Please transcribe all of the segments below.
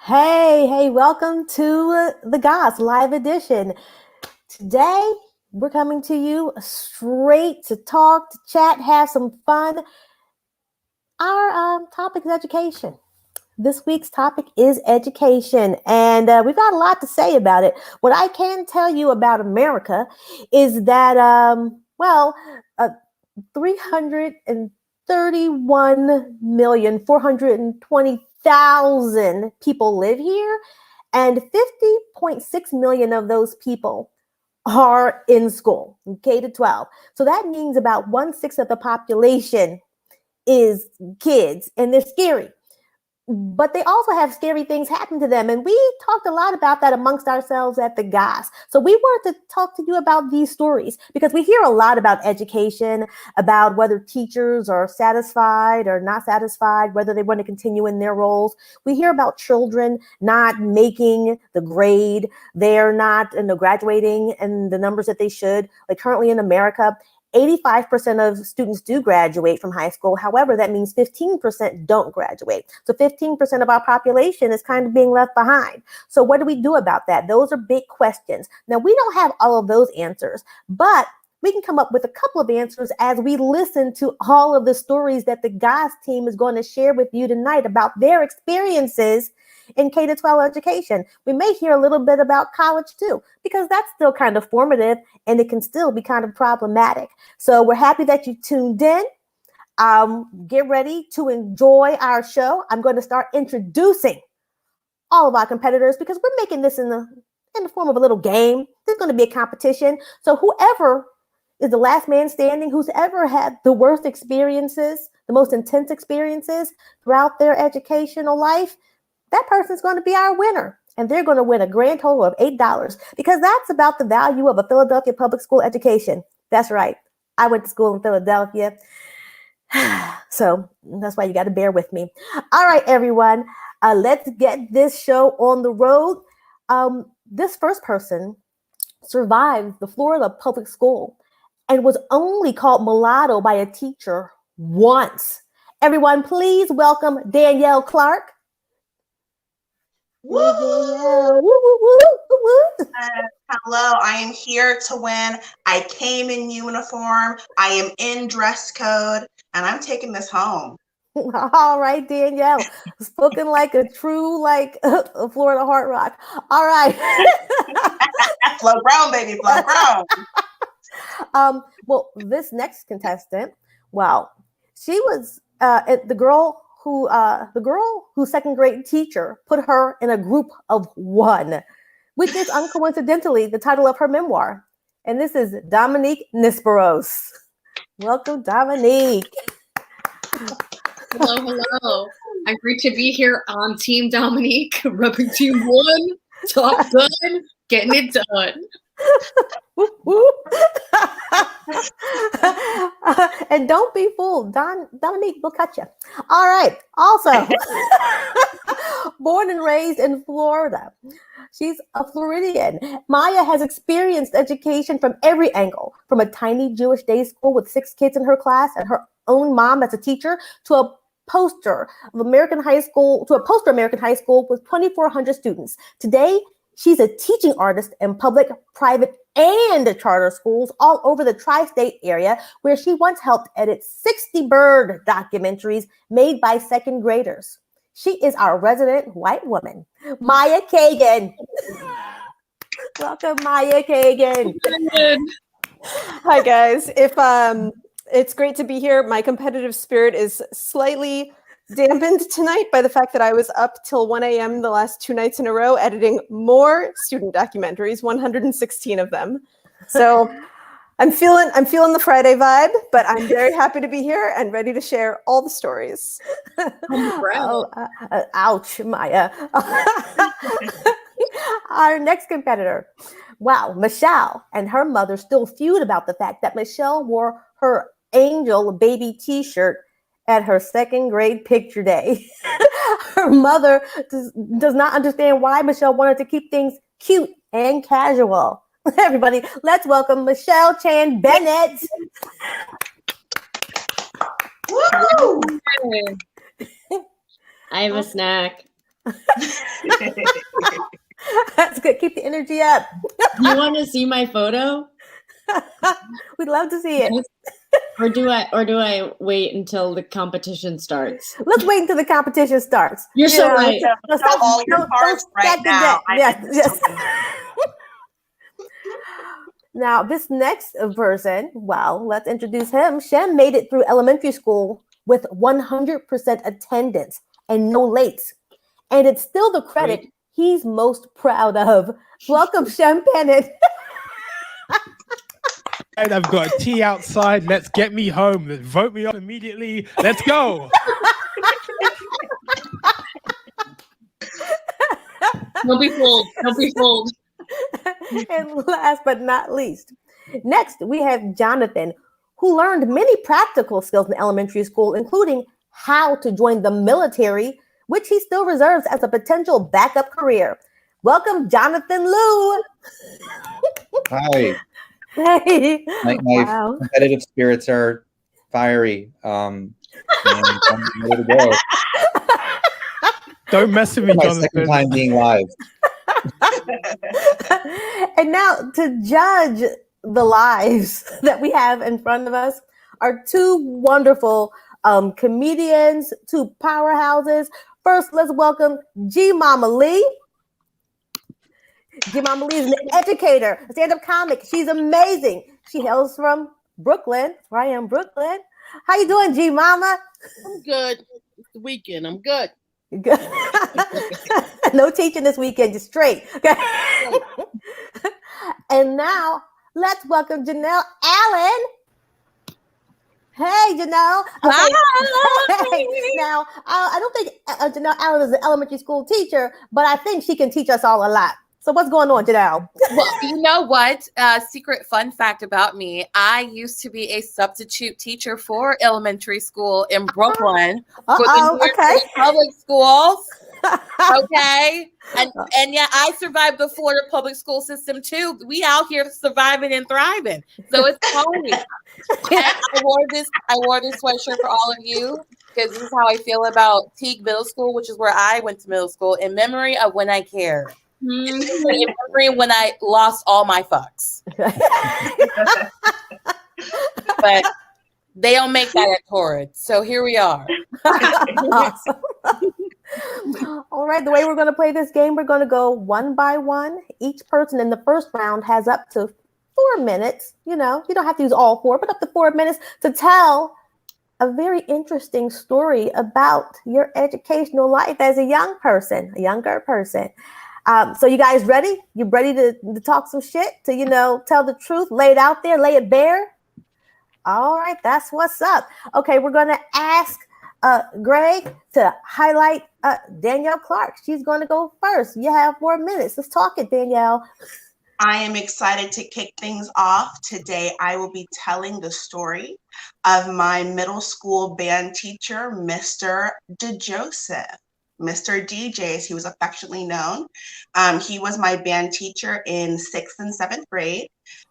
Hey, welcome to the Goss Live Edition. Today, we're coming to you straight to talk, to chat, have some fun. Our topic is education. This week's topic is education, and we've got a lot to say about it. What I can tell you about America is that, 331,420,000 people live here, and 50.6 million of those people are in school, K to 12. So that means about 1/6 of the population is kids, and they're scary. But they also have scary things happen to them. And we talked a lot about that amongst ourselves at the GOS. So we wanted to talk to you about these stories because we hear a lot about education, about whether teachers are satisfied or not satisfied, whether they want to continue in their roles. We hear about children not making the grade. They're not graduating in the numbers that they should. Like currently in America, 85% of students do graduate from high school. However, that means 15% don't graduate. So 15% of our population is kind of being left behind. So what do we do about that? Those are big questions. Now, we don't have all of those answers, but we can come up with a couple of answers as we listen to all of the stories that the GOS team is going to share with you tonight about their experiences in K to 12 education. We may hear a little bit about college too, because that's still kind of formative and it can still be kind of problematic. So we're happy that you tuned in. Get ready to enjoy our show. I'm going to start introducing all of our competitors because we're making this in the form of a little game. There's going to be a competition. So whoever is the last man standing, who's ever had the worst experiences, the most intense experiences throughout their educational life, that person's going to be our winner. And they're going to win a grand total of $8 because that's about the value of a Philadelphia public school education. That's right. I went to school in Philadelphia. So that's why you got to bear with me. All right, everyone. Let's get this show on the road. This first person survived the Florida public school and was only called mulatto by a teacher once. Everyone, please welcome Danielle Clark. Woo! Hello, I am here to win. I came in uniform. I am in dress code, and I'm taking this home. All right, Danielle, spoken like a true, a Florida Heart Rock. All right. Flow grown, baby, flow grown. Well, this next contestant, wow, she was the girl whose second grade teacher put her in a group of one, which is uncoincidentally the title of her memoir. And this is Dominique Nisperos. Welcome, Dominique. Hello. I'm great to be here on Team Dominique, rubbing Team 1, top gun, getting it done. And don't be fooled. Dominique will cut you. All right. Also, born and raised in Florida, she's a Floridian. Maya has experienced education from every angle, from a tiny Jewish day school with 6 kids in her class and her own mom as a teacher to a poster American high school with 2,400 students. Today, she's a teaching artist in public, private, and charter schools all over the tri-state area, where she once helped edit 60 bird documentaries made by second graders. She is our resident white woman, Maya Kagan. Welcome, Maya Kagan. Hi, guys. It's great to be here. My competitive spirit is slightly dampened tonight by the fact that I was up till 1 a.m. the last 2 nights in a row editing more student documentaries, 116 of them. So I'm feeling the Friday vibe, but I'm very happy to be here and ready to share all the stories. Ouch, Maya. Our next competitor. Wow, Michelle and her mother still feud about the fact that Michelle wore her angel baby t-shirt at her second grade picture day. Her mother does not understand why Michelle wanted to keep things cute and casual. Everybody, let's welcome Michelle Chan Bennett. Woo! I have a snack. That's good. Keep the energy up. You want to see my photo? We'd love to see it. Or do I wait until the competition starts? Let's wait until the competition starts. You're so right. No, Show all your cards right now. Yes. Now, this next person, well, let's introduce him. Shem made it through elementary school with 100% attendance and no lates. And it's still the credit he's most proud of. Welcome, Shem Pennant. And I've got a tea outside. Let's get me home. Let's vote me up immediately. Let's go. Don't be fooled. Don't be fooled. And last but not least, next we have Jonathan, who learned many practical skills in elementary school, including how to join the military, which he still reserves as a potential backup career. Welcome, Jonathan Liu. Hi. Hey. My Wow. competitive spirits are fiery. And I'm ready to go. Don't mess with me, My Jonathan. second time being live. And now to judge the lives that we have in front of us are two wonderful comedians, two powerhouses. First, let's welcome G Mama Lee. G Mama Lee is an educator, a stand-up comic. She's amazing. She hails from Brooklyn, where I am, Brooklyn. How you doing, G Mama? I'm good. It's the weekend. I'm good. Good. No teaching this weekend, just straight. Okay. And now let's welcome Janelle Allen. Hey, Janelle. Okay. Hey. Now, I don't think Janelle Allen is an elementary school teacher, but I think she can teach us all a lot. So what's going on, Janelle? Well, you know what? Secret fun fact about me. I used to be a substitute teacher for elementary school in Brooklyn for the New York City public schools. Okay. And yeah, I survived the Florida public school system too. We out here surviving and thriving. So it's funny. I wore this sweatshirt for all of you because this is how I feel about Teague Middle School, which is where I went to middle school, in memory of when I cared. In memory when I lost all my fucks. But they don't make that at Torrid. So here we are. Awesome. All right, the way we're going to play this game, we're going to go one by one. Each person in the first round has up to 4 minutes. You know, you don't have to use all 4, but up to 4 minutes to tell a very interesting story about your educational life as a younger person. So you guys ready? You ready to talk some shit, to, you know, tell the truth, lay it out there, lay it bare? All right, that's what's up. Okay, we're going to ask Greg to highlight Danielle Clark. She's going to go first. You have 4 minutes. Let's talk it, Danielle. I am excited to kick things off. Today, I will be telling the story of my middle school band teacher, Mr. DeJoseph. Mr. DJ, as he was affectionately known. He was my band teacher in 6th and 7th grade.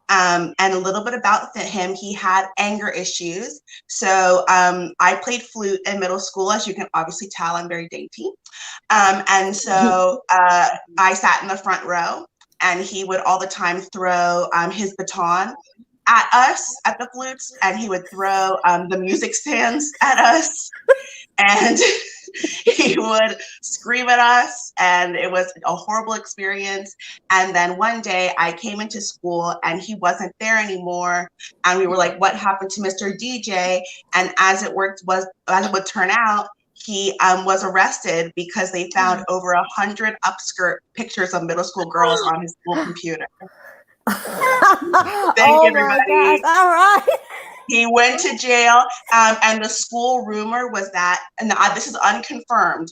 And a little bit about him, he had anger issues. So I played flute in middle school. As you can obviously tell, I'm very dainty. And so I sat in the front row, and he would all the time throw his baton at us, at the flutes, and he would throw the music stands at us. And he would scream at us, and it was a horrible experience. And then one day I came into school and he wasn't there anymore. And we were like, what happened to Mr. DJ? And as it would turn out, he was arrested because they found over 100 upskirt pictures of middle school girls on his school computer. Thank you, everybody. Gosh. All right. He went to jail, and the school rumor was that, and this is unconfirmed,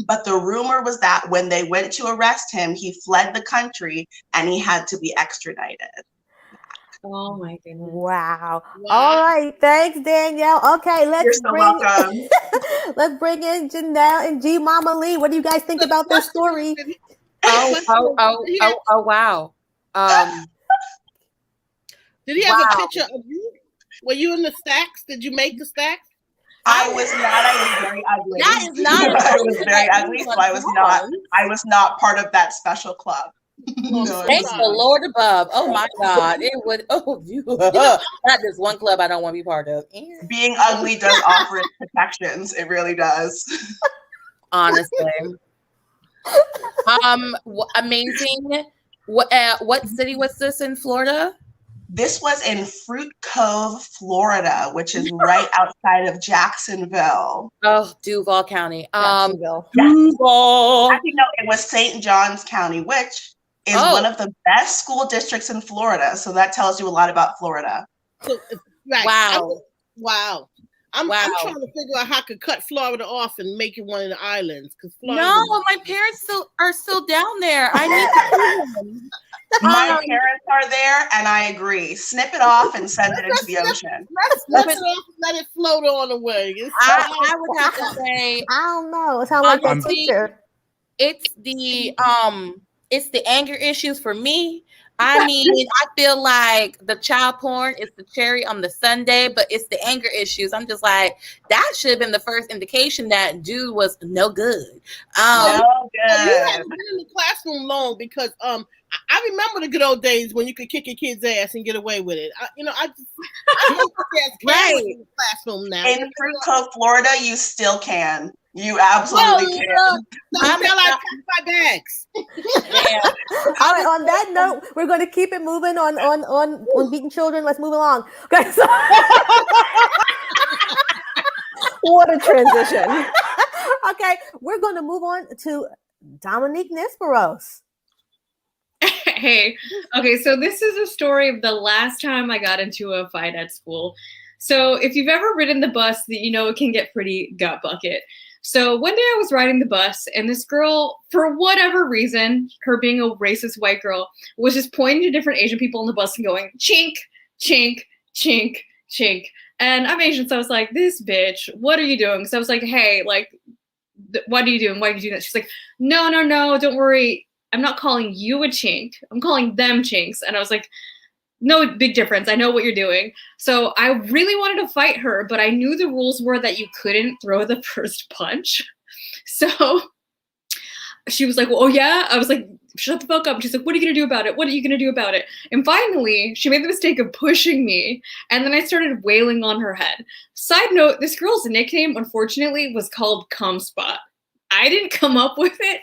but the rumor was that when they went to arrest him, he fled the country and he had to be extradited. Oh my goodness. Wow. All right. Thanks, Danielle. Okay, You're so welcome. Let's bring in Janelle and G Mama Lee. What do you guys think about this story? Oh, wow. Did he have a picture of you? Were you in the stacks? Did you make the stacks? I was not. I was very ugly. That is not. I was very ugly, so I was not. I was not part of that special club. No, Thank the Lord above. Oh my God, it would. Oh, not this one club I don't want to be part of. Being ugly does offer its protections. It really does. Honestly. Amazing. What city was this in Florida? This was in Fruit Cove, Florida, which is right outside of Jacksonville. Oh, Duval County. Jacksonville. Duval. Actually, no, it was St. Johns County, which is one of the best school districts in Florida. So that tells you a lot about Florida. So, right. Wow. Wow. I'm trying to figure out how I could cut Florida off and make it one of the islands. No, my parents are still down there. I need to see them. My parents are there, and I agree. Snip it off and send it into the ocean. Let it float on away. I would have to say, I don't know. It sounds like a teacher. It's the anger issues for me. I mean, I feel like the child porn is the cherry on the sundae, but it's the anger issues. I'm just like, that should have been the first indication that dude was no good. No good. You haven't been in the classroom long because I remember the good old days when you could kick a kid's ass and get away with it. I don't right. in the classroom now. In Fruit Cove, Florida, you still can. You absolutely can. I'm not like my bags. Yeah. All right. On that note, we're going to keep it moving on beating children. Let's move along. Okay. So What a transition. okay, we're going to move on to Dominique Nisperos. Hey, okay, so this is a story of the last time I got into a fight at school. So if you've ever ridden the bus, you know it can get pretty gut bucket. So one day I was riding the bus and this girl, for whatever reason, her being a racist white girl, was just pointing to different Asian people on the bus and going, chink, chink, chink, chink. And I'm Asian, so I was like, this bitch, what are you doing? So I was like, hey, like, what are you doing? Why are you doing that? She's like, no, don't worry. I'm not calling you a chink. I'm calling them chinks. And I was like, no big difference. I know what you're doing. So I really wanted to fight her, but I knew the rules were that you couldn't throw the first punch. So she was like, well, oh yeah? I was like, shut the fuck up. She's like, what are you going to do about it? What are you going to do about it? And finally, she made the mistake of pushing me. And then I started wailing on her head. Side note, this girl's nickname, unfortunately, was called Cum Spot. I didn't come up with it.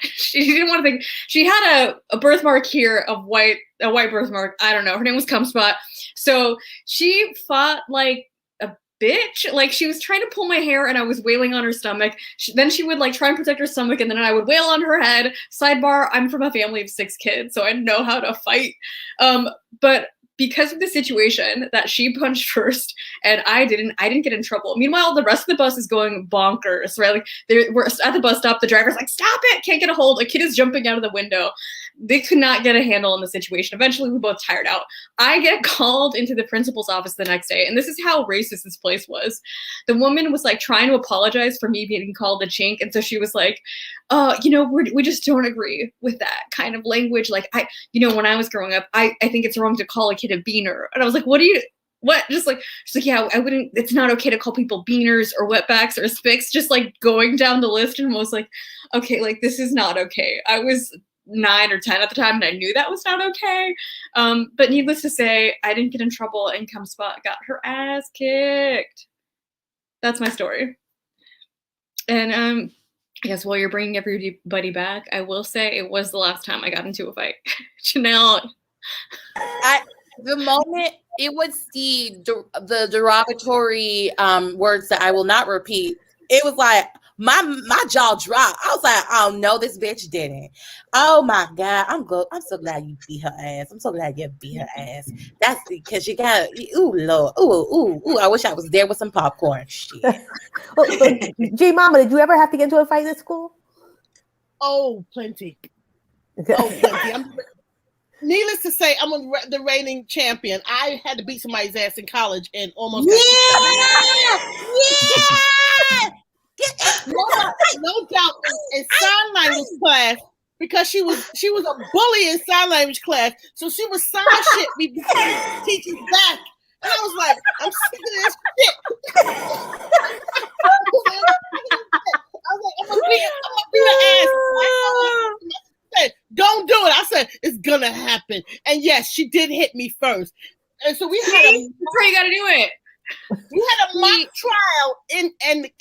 She didn't want to think. She had a birthmark here of a white birthmark. I don't know. Her name was Cum Spot. So she fought like a bitch. Like she was trying to pull my hair and I was wailing on her stomach. Then she would like try and protect her stomach and then I would wail on her head. Sidebar, I'm from a family of 6 kids, so I know how to fight. But because of the situation that she punched first and I didn't get in trouble. Meanwhile, the rest of the bus is going bonkers, right? Like we're at the bus stop, the driver's like, stop it, can't get a hold. A kid is jumping out of the window. They could not get a handle on the situation. Eventually, we both tired out. I get called into the principal's office the next day, and this is how racist this place was. The woman was like trying to apologize for me being called a chink, and so she was like, we just don't agree with that kind of language. Like, when I was growing up, I think it's wrong to call a kid a beaner. And I was like, what? Just like, she's like, yeah, I wouldn't, it's not okay to call people beaners or wetbacks or spicks, just like going down the list. And I was like, okay, like, this is not okay. I was 9 or 10 at the time and I knew that was not okay. But needless to say, I didn't get in trouble and Cum Spot got her ass kicked. That's my story. And I guess while you're bringing everybody back, I will say it was the last time I got into a fight. Janelle. The moment it was the derogatory words that I will not repeat, it was like my jaw dropped. I was like, oh no, this bitch didn't. Oh my God, I'm so glad you beat her ass. I'm so glad you beat her ass. That's because you got Lord, I wish I was there with some popcorn. Shit. G Mama, did you ever have to get into a fight at school? Oh, plenty. Oh, plenty. Needless to say, I'm the reigning champion. I had to beat somebody's ass in college and almost. No doubt in sign language class, because she was a bully in sign language class, so she was sign shit me teachers back, and I was like, I'm sick of this shit. yes, she did hit me first. And so we had That's how you got to do it. We had a mock trial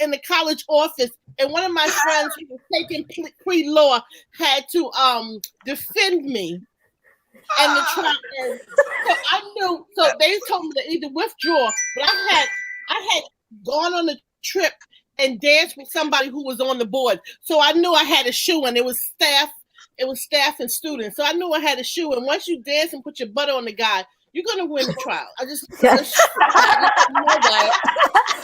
in the college office, and one of my friends who was taking pre-law had to defend me in the trial. And so I knew. So they told me to either withdraw, but I had gone on a trip and danced with somebody who was on the board, so I knew I had a shoe, and it was staff and students, so I knew I had a shoe. And once you dance and put your butt on the guy, you're gonna win the trial.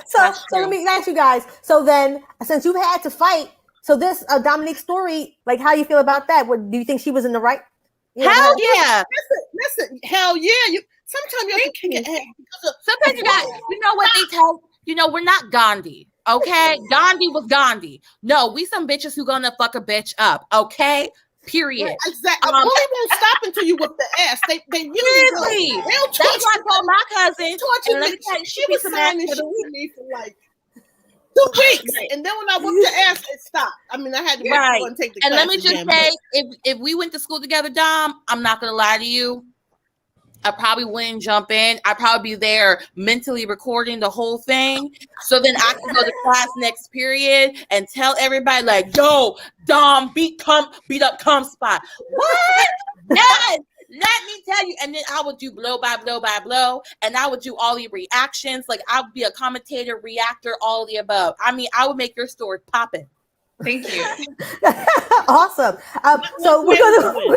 So let me ask you guys. So then, since you've had to fight, so this Dominique's story, like, how you feel about that? What do you think she was in the right? Hell yeah! Listen, hell yeah! Sometimes you have to kick it. Sometimes you got. You know what they tell? You know, we're not Gandhi. Okay, Gandhi was Gandhi. No, we some bitches who gonna fuck a bitch up. Okay. Period. Right, exactly. A bully won't stop until you whip the ass. They really. That's why I told my cousin. She was saying this shit to me for like 2 weeks, and then when I whooped the ass, it stopped. I mean, I had to go and take the. And let me just say, if we went to school together, Dom, I'm not gonna lie to you. I probably wouldn't jump in. I'd probably be there mentally recording the whole thing. So then I can go to class next period and tell everybody like, yo, Dom, beat up cum spot. What? Yes. Let me tell you. And then I would do blow by blow by blow. And I would do all the reactions. Like I would be a commentator, reactor, all of the above. I mean, I would make your story popping. Thank you. Awesome. So we're gonna.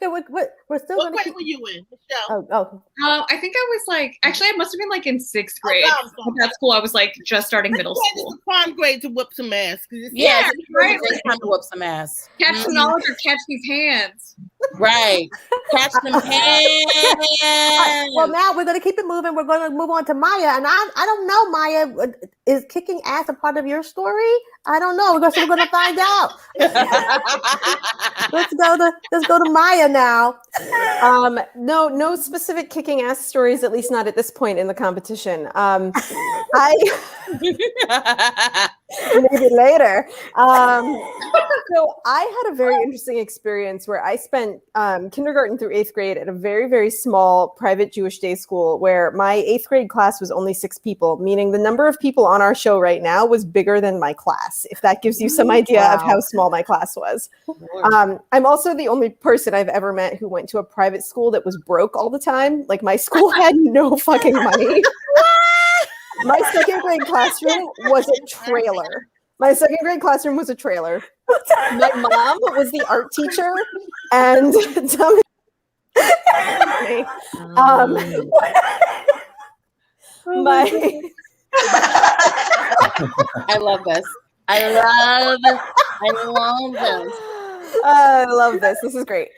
We're still what grade were you in, Michelle? I think I was like, actually, I must have been like in 6th grade. At that school, I was like just starting middle school. It's the prime grade to whip some ass. Yeah, right. It's time to whip some ass. Catch some knowledge or catch these hands. Right. Catch them hands. Right, well, now we're going to keep it moving. We're going to move on to Maya. And I don't know, Maya, is kicking ass a part of your story? I don't know. We're going to find out. Let's go to Maya now. No specific kicking ass stories, at least not at this point in the competition. Maybe later. So I had a very interesting experience where I spent kindergarten through 8th grade at a very, very small private Jewish day school where my 8th grade class was only 6 people, meaning the number of people on our show right now was bigger than my class, if that gives you some idea of how small my class was. I'm also the only person I've ever met who went to a private school that was broke all the time. Like my school had no fucking money. My 2nd grade classroom was a trailer. My 2nd grade classroom was a trailer. My mom was the art teacher, and I love this. I love this. I love this. This is great.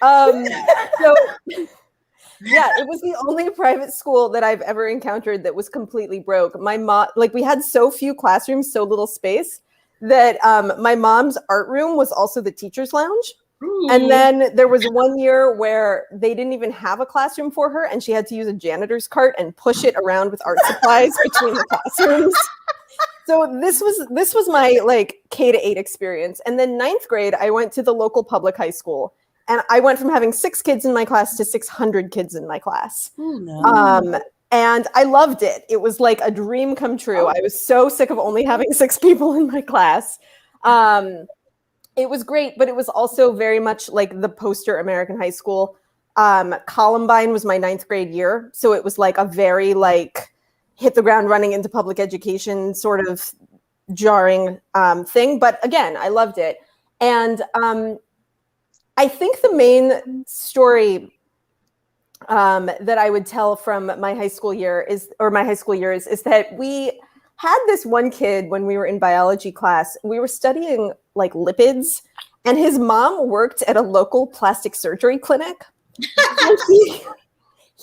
Yeah, it was the only private school that I've ever encountered that was completely broke. My mom, like, we had so few classrooms, so little space that my mom's art room was also the teacher's lounge. Ooh. And then there was one year where they didn't even have a classroom for her, and she had to use a janitor's cart and push it around with art supplies between the classrooms. So this was my like K-8 experience. And then 9th grade, I went to the local public high school. And I went from having 6 kids in my class to 600 kids in my class. Oh, no. And I loved it. It was like a dream come true. I was so sick of only having 6 people in my class. It was great, but it was also very much like the poster American high school. Columbine was my 9th grade year. So it was like a very like hit the ground running into public education sort of jarring thing. But again, I loved it. And I think the main story that I would tell from my high school years is that we had this one kid when we were in biology class. We were studying like lipids, and his mom worked at a local plastic surgery clinic.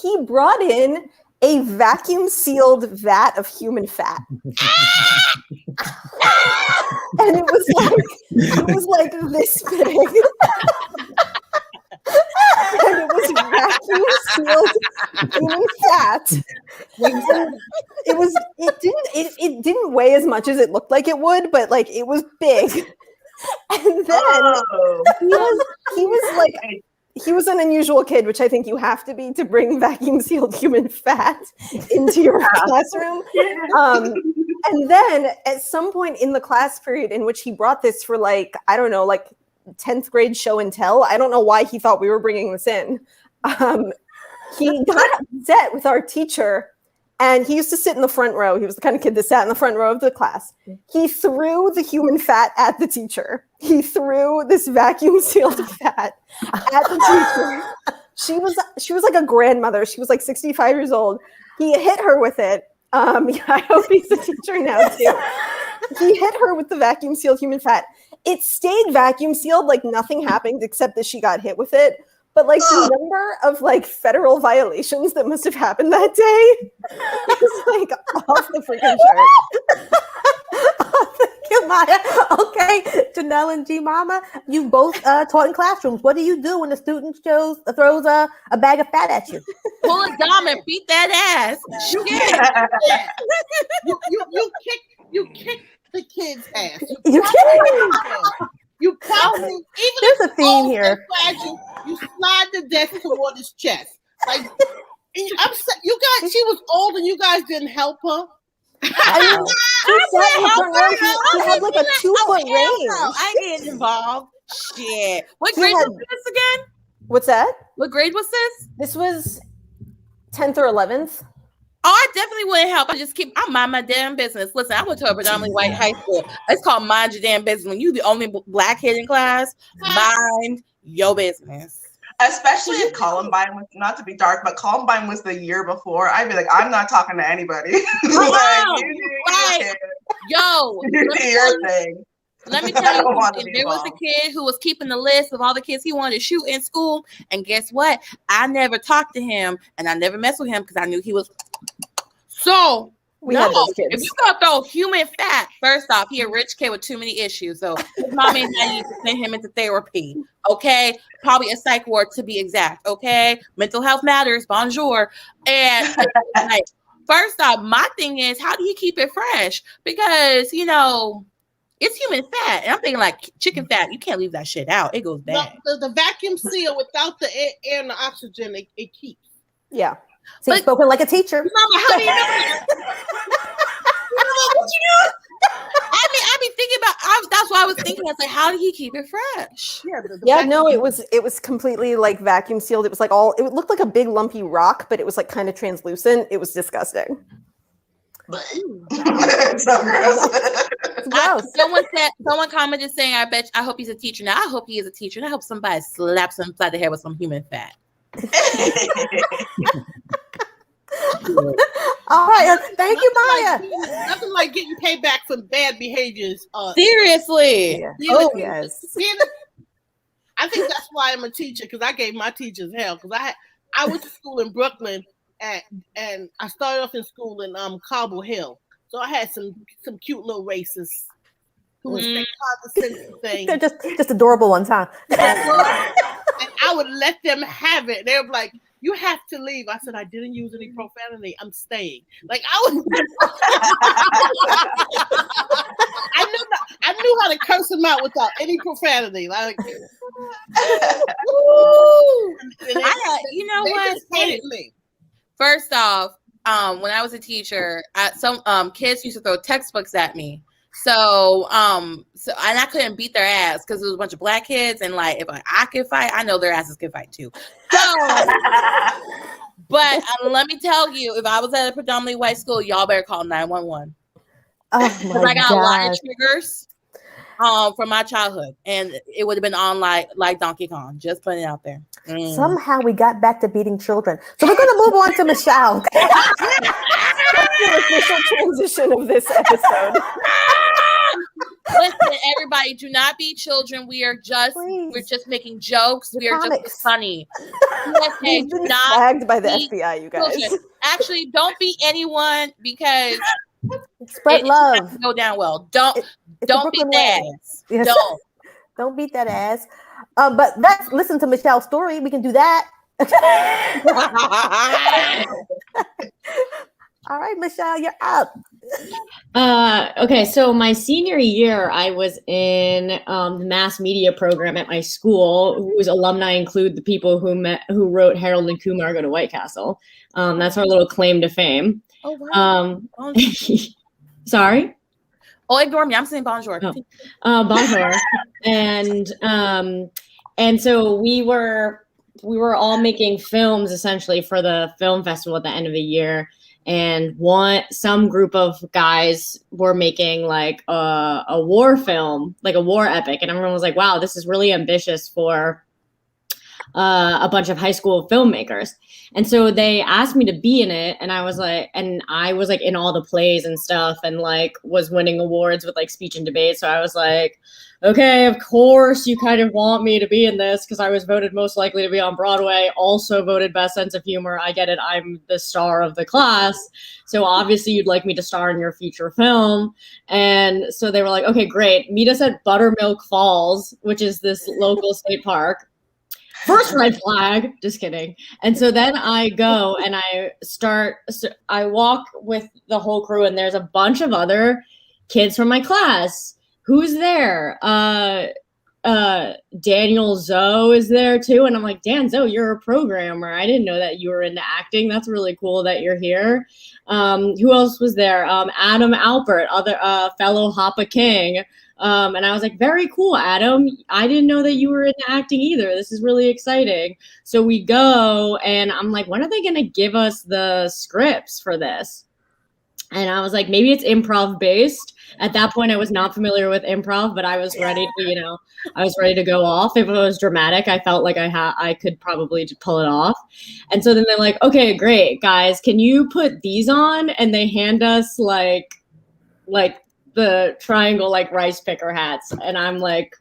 He brought in a vacuum sealed vat of human fat. And it was like this big. And it was vacuum sealed human fat. It didn't weigh as much as it looked like it would, but like it was big. And then he was like he was an unusual kid, which I think you have to be to bring vacuum sealed human fat into your classroom. And then at some point in the class period in which he brought this for like, I don't know, like 10th grade show and tell, I don't know why he thought we were bringing this in. He got upset with our teacher, and he used to sit in the front row. He was the kind of kid that sat in the front row of the class. He threw the human fat at the teacher. He threw this vacuum sealed fat at the teacher. She was like a grandmother. She was like 65 years old. He hit her with it. I hope he's a teacher now too. He hit her with the vacuum sealed human fat. It stayed vacuum sealed, like nothing happened except that she got hit with it. But like the number of like federal violations that must have happened that day was like off the freaking chart. Thank you, Maya. Okay, Janelle and G Mama, you both taught in classrooms. What do you do when the student throws a bag of fat at you? Pull a gum and beat that ass. You kick the kid's ass. You probably even there's a theme here. You slide the desk toward his chest. Like I'm you guys, she was old and you guys didn't help her. I mean, she had like a 2-foot range. I get involved. Shit. What grade was this again? What's that? What grade was this? This was 10th or 11th. Oh, I definitely wouldn't help. I mind my damn business. Listen, I went to a predominantly white high school. It's called mind your damn business. When you the only black kid in class, mind your business. Especially if Columbine was, not to be dark, but Columbine was the year before. I'd be like, I'm not talking to anybody. Right. Yo, you do your thing. Let me tell you, there was a kid who was keeping the list of all the kids he wanted to shoot in school. And guess what? I never talked to him and I never messed with him because I knew he was. So, had those kids. If you gonna throw human fat, first off, he a rich kid with too many issues. So his mom and daddy need to send him into therapy. Okay. Probably a psych ward to be exact. Okay. Mental health matters. Bonjour. And like, first off, my thing is, how do you keep it fresh? Because, you know, it's human fat. And I'm thinking like chicken fat, you can't leave that shit out. It goes bad. The vacuum seal without the air and the oxygen, it keeps. Yeah. So you've spoken like a teacher. Mama, how do you know that? What you do? I be thinking about. That's why I was thinking. I was like, how did he keep it fresh? Yeah, no, it was completely like vacuum sealed. It was like all. It looked like a big lumpy rock, but it was like kind of translucent. It was disgusting. It's so gross. Someone commented saying, I hope he's a teacher. Now I hope he is a teacher, and I hope somebody slaps him upside the head with some human fat. All right, thank you, Maya. Nothing like getting paid back for bad behaviors. Seriously. Yeah. Yes. I think that's why I'm a teacher, because I gave my teachers hell. Because I went to school in Brooklyn, and I started off in school in Cobble Hill. So I had some cute little racists who would say condescending things. They're just adorable ones, huh? And I would let them have it. They were like, "You have to leave." I said, "I didn't use any profanity. I'm staying." Like I knew how to curse them out without any profanity. Like, you know what? Hated me. First off, when I was a teacher, some kids used to throw textbooks at me. So and I couldn't beat their ass because it was a bunch of black kids, and like if I could fight, I know their asses could fight too. So, but let me tell you, if I was at a predominantly white school, y'all better call 911. Because I got a lot of triggers from my childhood, and it would have been on like Donkey Kong. Just putting it out there. Somehow we got back to beating children, so we're going to move on to Michelle. That's the official transition of this episode. Listen, everybody, do not be children. We're just making jokes. We are just funny. We've been flagged by the FBI, you guys. Children. Actually, don't be anyone because spread love. Go down well. Don't beat that ass. Yes. Don't beat that ass. But listen to Michelle's story. We can do that. All right, Michelle, you're up. Okay, so my senior year, I was in the mass media program at my school, whose alumni include the people who wrote Harold and Kumar Go to White Castle. That's our little claim to fame. Oh, wow. Sorry? Oh, ignore me. I'm saying bonjour. Oh. Bonjour. And so we were all making films essentially for the film festival at the end of the year. And some group of guys were making like a war film, like a war epic. And everyone was like, wow, this is really ambitious for a bunch of high school filmmakers. And so they asked me to be in it. And I was like in all the plays and stuff and like was winning awards with like speech and debate. So I was like, okay, of course you kind of want me to be in this because I was voted most likely to be on Broadway, also voted best sense of humor. I get it. I'm the star of the class. So obviously you'd like me to star in your feature film. And so they were like, okay, great. Meet us at Buttermilk Falls, which is this local state park. First red flag, just kidding. And so then I go and I walk with the whole crew and there's a bunch of other kids from my class. Who's there? Daniel Zoe is there too. And I'm like, Dan Zoe, you're a programmer. I didn't know that you were into acting. That's really cool that you're here. Who else was there? Adam Alpert, other fellow Hoppa King. And I was like, very cool, Adam. I didn't know that you were into acting either. This is really exciting. So we go and I'm like, when are they going to give us the scripts for this? And I was like, maybe it's improv based. At that point, I was not familiar with improv, but I was ready to, I was ready to go off. If it was dramatic, I felt like I could probably pull it off. And so then they're like, okay, great, guys, can you put these on? And they hand us like the triangle, like rice picker hats. And I'm like,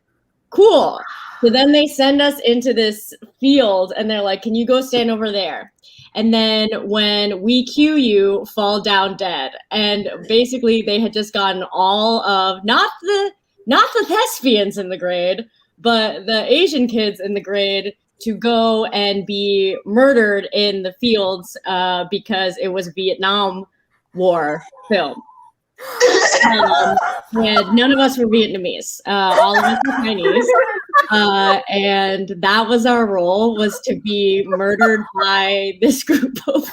cool. So then they send us into this field and they're like, can you go stand over there? And then when we cue you, fall down dead. And basically they had just gotten all of, not the thespians in the grade, but the Asian kids in the grade to go and be murdered in the fields because it was Vietnam War film. And none of us were Vietnamese. All of us were Chinese. And that was our role, was to be murdered by this group of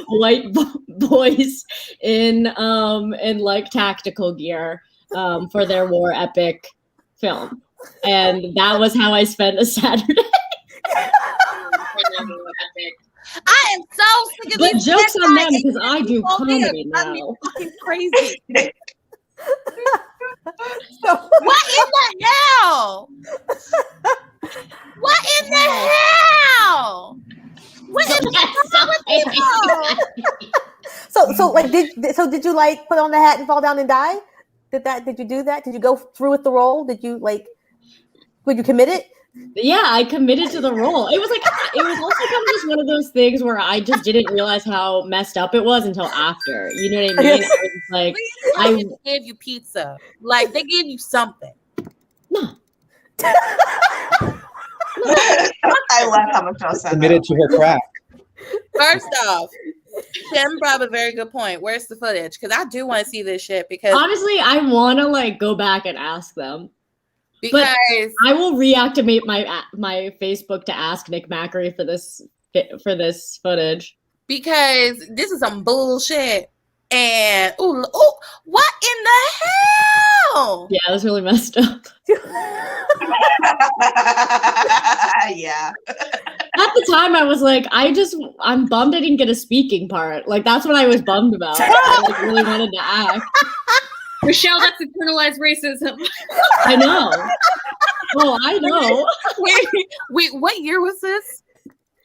white boys in like tactical gear for their war epic film. And that was how I spent a Saturday. I am so sick of but this. Jokes on them because I do comedy now. Fucking crazy. What in the hell? What in the hell? What is wrong with people? So like did you like put on the hat and fall down and die? Did you do that? Did you go through with the role? Were you committed? Yeah, I committed to the role. It was also kind of just one of those things where I just didn't realize how messed up it was until after. You know what I mean? I was just like, I gave you pizza. Like they gave you something. No. I love how much y'all said Committed to her craft. First off, Tim brought up a very good point. Where's the footage? Because I do want to see this shit. Because honestly, I want to like go back and ask them. Because I will reactivate my Facebook to ask Nick Macri for this footage. Because this is some bullshit. And what in the hell? Yeah, it was really messed up. Yeah. At the time, I was like, I'm bummed I didn't get a speaking part. Like that's what I was bummed about. I like really wanted to act. Michelle, that's internalized racism. I know. Oh, I know. Wait, what year was this?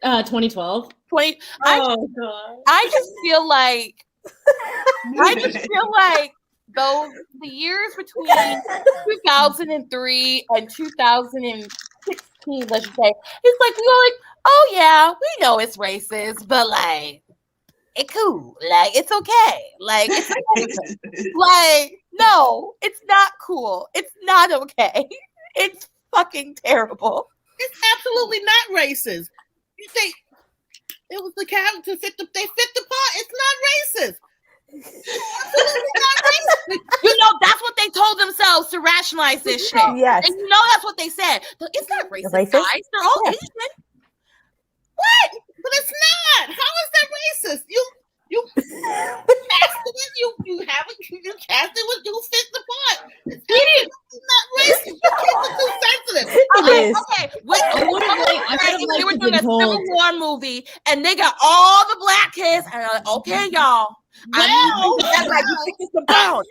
2012. God. I just feel like the years between 2003 and 2016, let's say, it's like we're like, oh yeah, we know it's racist, but like it's cool, like it's okay, like it's okay. Like no, it's not cool, it's not okay, it's fucking terrible. It's absolutely not racist. You say it was the character they fit the part. It's not racist. You know, that's what they told themselves to rationalize this shit. Yes. And you know that's what they said. It's not racist, Racist? guys. They're all Yeah. Asian. What? But it's not. How is that racist? You casted it. You haven't. You casted what you fit the part. It's not racist. You can't be too sensitive. Okay. I would've liked If they were to doing been a Civil told. War movie and they got all the black kids, and I'm like, okay, y'all. Well, That's like you picking some bones.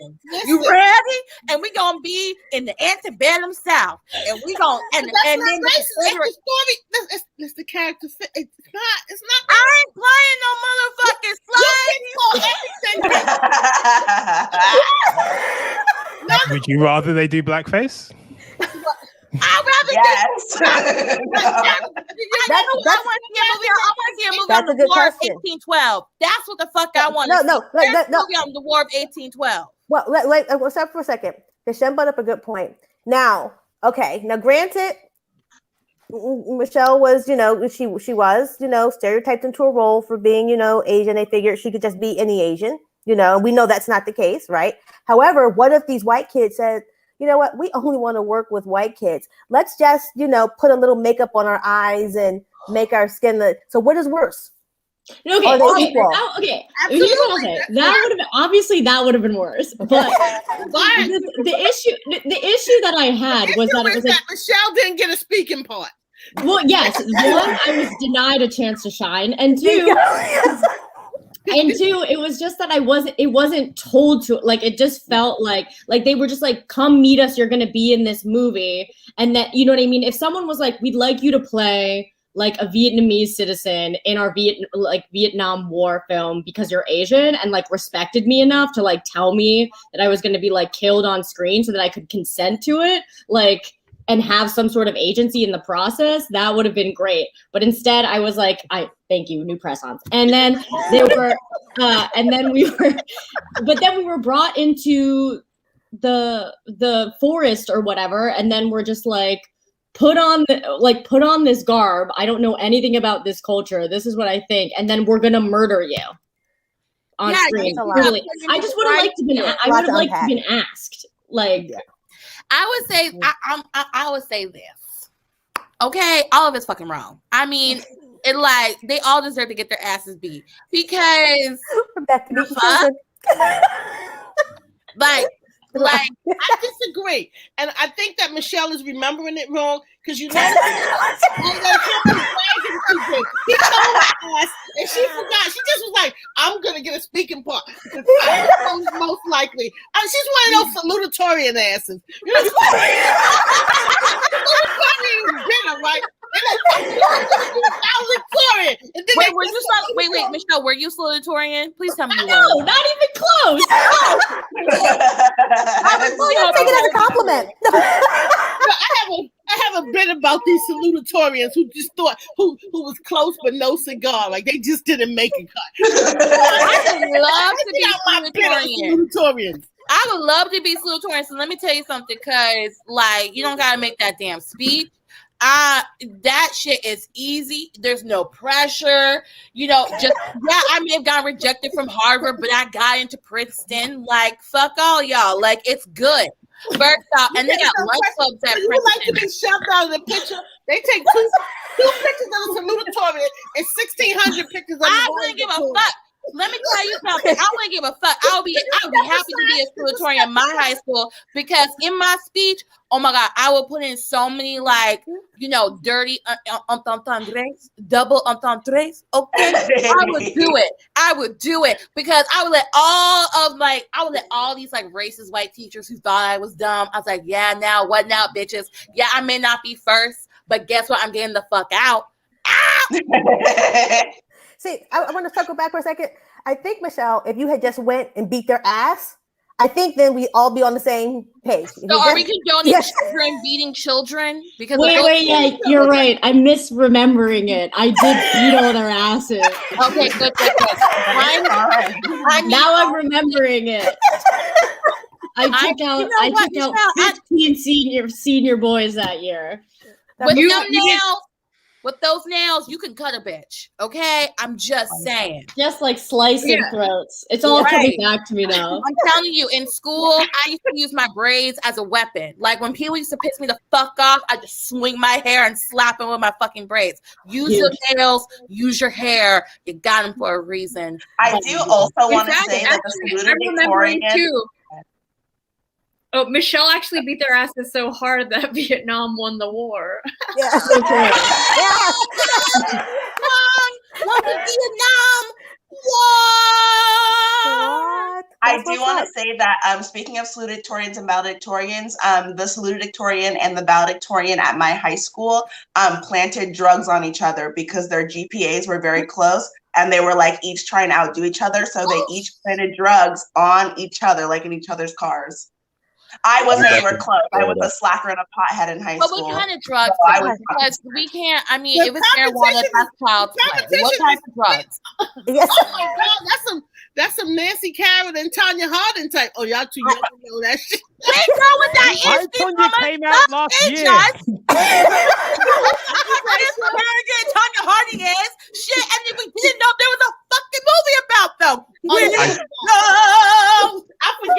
You listen. ready? And we gonna be in the antebellum South, and we gonna and That's and not then racist. It's the story. It's the character fit. It's not. It's not. I ain't playing no motherfucking slide. Would you rather they do blackface? I'd rather Yes. I want to see a movie That's on a the good War of question. 1812. That's what the fuck I want. No, There's a no. movie on the War of 1812. Well, let's stop for a second. Because Shem brought up a good point. Now, granted, Michelle was, she was, stereotyped into a role for being, Asian. They figured she could just be any Asian, we know that's not the case, right? However, what if these white kids said, you know what, we only want to work with white kids. Let's just, put a little makeup on our eyes and make our skin so what is worse? Okay, Are they okay, equal? okay. Here's what I'll say. That would have obviously that would have been worse. But the issue that I had was that it was like Michelle didn't get a speaking part. well, yes, one, I was denied a chance to shine, and two, it was just that it wasn't told to, like, it just felt like they were just like, come meet us, you're gonna be in this movie, and that, you know what I mean? If someone was like, we'd like you to play like a Vietnamese citizen in our Vietnam War film because you're Asian, and like respected me enough to like tell me that I was gonna be like killed on screen so that I could consent to it, like, and have some sort of agency in the process, that would have been great. But instead I was like, thank you, new press-ons. And then they were, but then we were brought into the forest or whatever. And then we're just like, put on this garb. I don't know anything about this culture. This is what I think. And then we're going to murder you on screen. Really. I just would have liked to been asked. Like, I would say, I would say this. Okay, all of it's fucking wrong. I mean, they all deserve to get their asses beat because I disagree, and I think that Michelle is remembering it wrong because he told her ass, and she forgot. She just was like, "I'm gonna get a speaking part." Most likely, she's one of those salutatorian asses. You know, salutatorian, right? Wait, Michelle, were you salutatorian? Please tell me you were. No, not even close. Take it as a compliment. I have a bit about these salutatorians who just thought who was close but no cigar, like they just didn't make a cut. I would love to be salutatorian. I would love to be salutatorian. So let me tell you something, because like you don't gotta make that damn speech. That shit is easy. There's no pressure. I may have gotten rejected from Harvard, but I got into Princeton. Like, fuck all y'all. Like, it's good. First off, and they got lunch clubs at Princeton. You like to be shoved out of the picture? They take two pictures of the salutatorian and 1,600 pictures of I wouldn't give a fuck. Let me tell you something. I wouldn't give a fuck. I would be happy to be a salutatorian in my high school, because in my speech, oh my God, I would put in so many dirty double entendres. Okay, I would do it because I would let all these like racist white teachers who thought I was dumb. I was like, yeah, now what now, bitches? Yeah, I may not be first, but guess what? I'm getting the fuck out. See, I want to circle back for a second. I think, Michelle, if you had just went and beat their ass, I think then we all be on the same page. So are we condoning children beating children? Because yeah, you're right. I'm misremembering it. I did beat all their asses. Okay, good. Now I'm remembering it. I took out 15 senior boys that year. With them nails. With those nails, you can cut a bitch. Okay? I'm just saying. Just like slicing throats. It's all coming back to me now. I'm telling you, in school, I used to use my braids as a weapon. Like when people used to piss me the fuck off, I just swing my hair and slap them with my fucking braids. Use your nails, use your hair. You got them for a reason. I do also want to say that the salutatorian too. Oh, Michelle actually beat their asses so hard that Vietnam won the war. Yeah. Won the Vietnam War. I do want to say that speaking of salutatorians and valedictorians, the salutatorian and the valedictorian at my high school planted drugs on each other because their GPAs were very close and they were like each trying to outdo each other. So they each planted drugs on each other, like in each other's cars. I wasn't anywhere close. I was a slacker and a pothead in high school. What kind of drugs? So because we can't. I mean, it was marijuana. That's child's play. What type of drugs? Yes. Oh my God, that's some Nancy Karen and Tanya Harding type. Oh, y'all too young to know that shit. We know what that is. My Tanya came out last year. Tanya Harding is shit, and then we didn't know there was a fucking movie about them.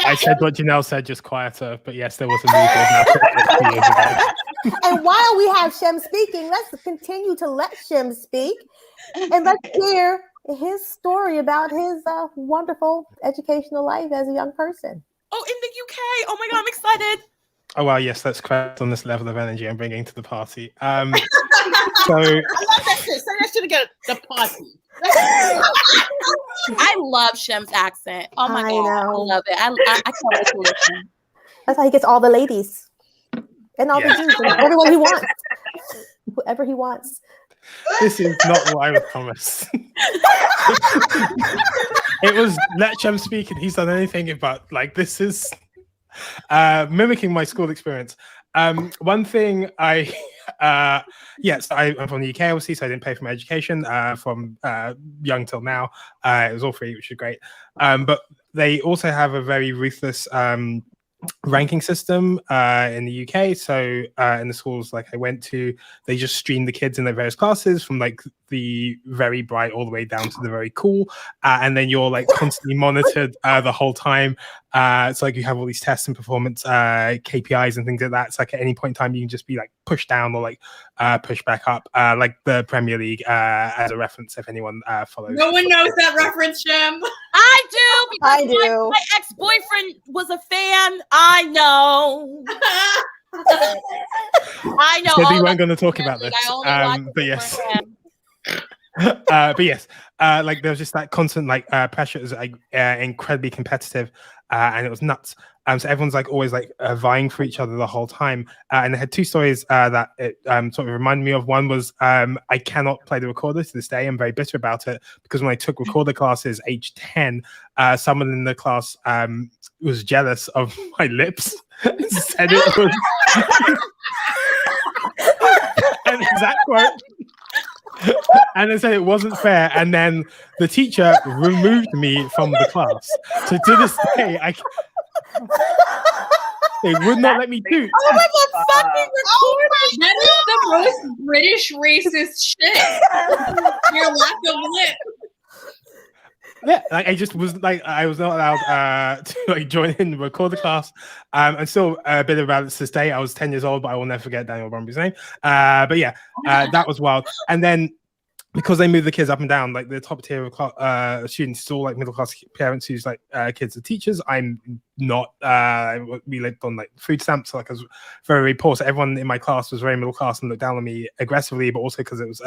I said what Janelle said, just quieter. But yes, there was a movie about it. And while we have Shem speaking, let's continue to let Shem speak, and let's hear his story about his wonderful educational life as a young person. Oh, in the UK. Oh my God, I'm excited. Oh well, yes, that's correct on this level of energy I'm bringing to the party. So I love that shit. Say that shit again. The party. I love Shem's accent. Oh my God, I love it. I can't wait to listen. That's how he gets all the ladies and all the dudes, and everyone he wants, whoever he wants. This is not what I was promised. It was let Shem speak, and he's done anything but like this is mimicking my school experience. One thing I'm from the UK, obviously, so I didn't pay for my education from young till now. It was all free, which is great. But they also have a very ruthless ranking system in the UK. So in the schools like I went to, they just streamed the kids in their various classes from like the very bright all the way down to the very cool, and then you're like constantly monitored the whole time. It's like you have all these tests and performance KPIs and things like that. It's like at any point in time you can just be like pushed down or like pushed back up, like the Premier League as a reference if anyone follows. No one knows that reference, Shem. I do because my ex-boyfriend was a fan. I know. I know. So we weren't going to talk about this, but yes. But yes, like there was just that constant like pressure. It was like incredibly competitive, and it was nuts. So everyone's like always like vying for each other the whole time. And I had two stories that it sort of reminded me of. One was I cannot play the recorder to this day. I'm very bitter about it because when I took recorder classes age 10, someone in the class was jealous of my lips and said it was an exact quote. And they said it wasn't fair, and then the teacher removed me from the class. So to this day, they would not let me do. Oh my God, fucking recording! That is the most British racist shit. Your lack of lip. Yeah, like I just was like I was not allowed to like join in the recorder class. And still a bit about it to this day. I was 10 years old, but I will never forget Daniel Brumby's name. But yeah, that was wild. And then because they moved the kids up and down, like the top tier of students, it's all like middle class parents whose like kids are teachers. I'm not. We lived on like food stamps, so like I was very, very poor. So everyone in my class was very middle class and looked down on me aggressively, but also because it was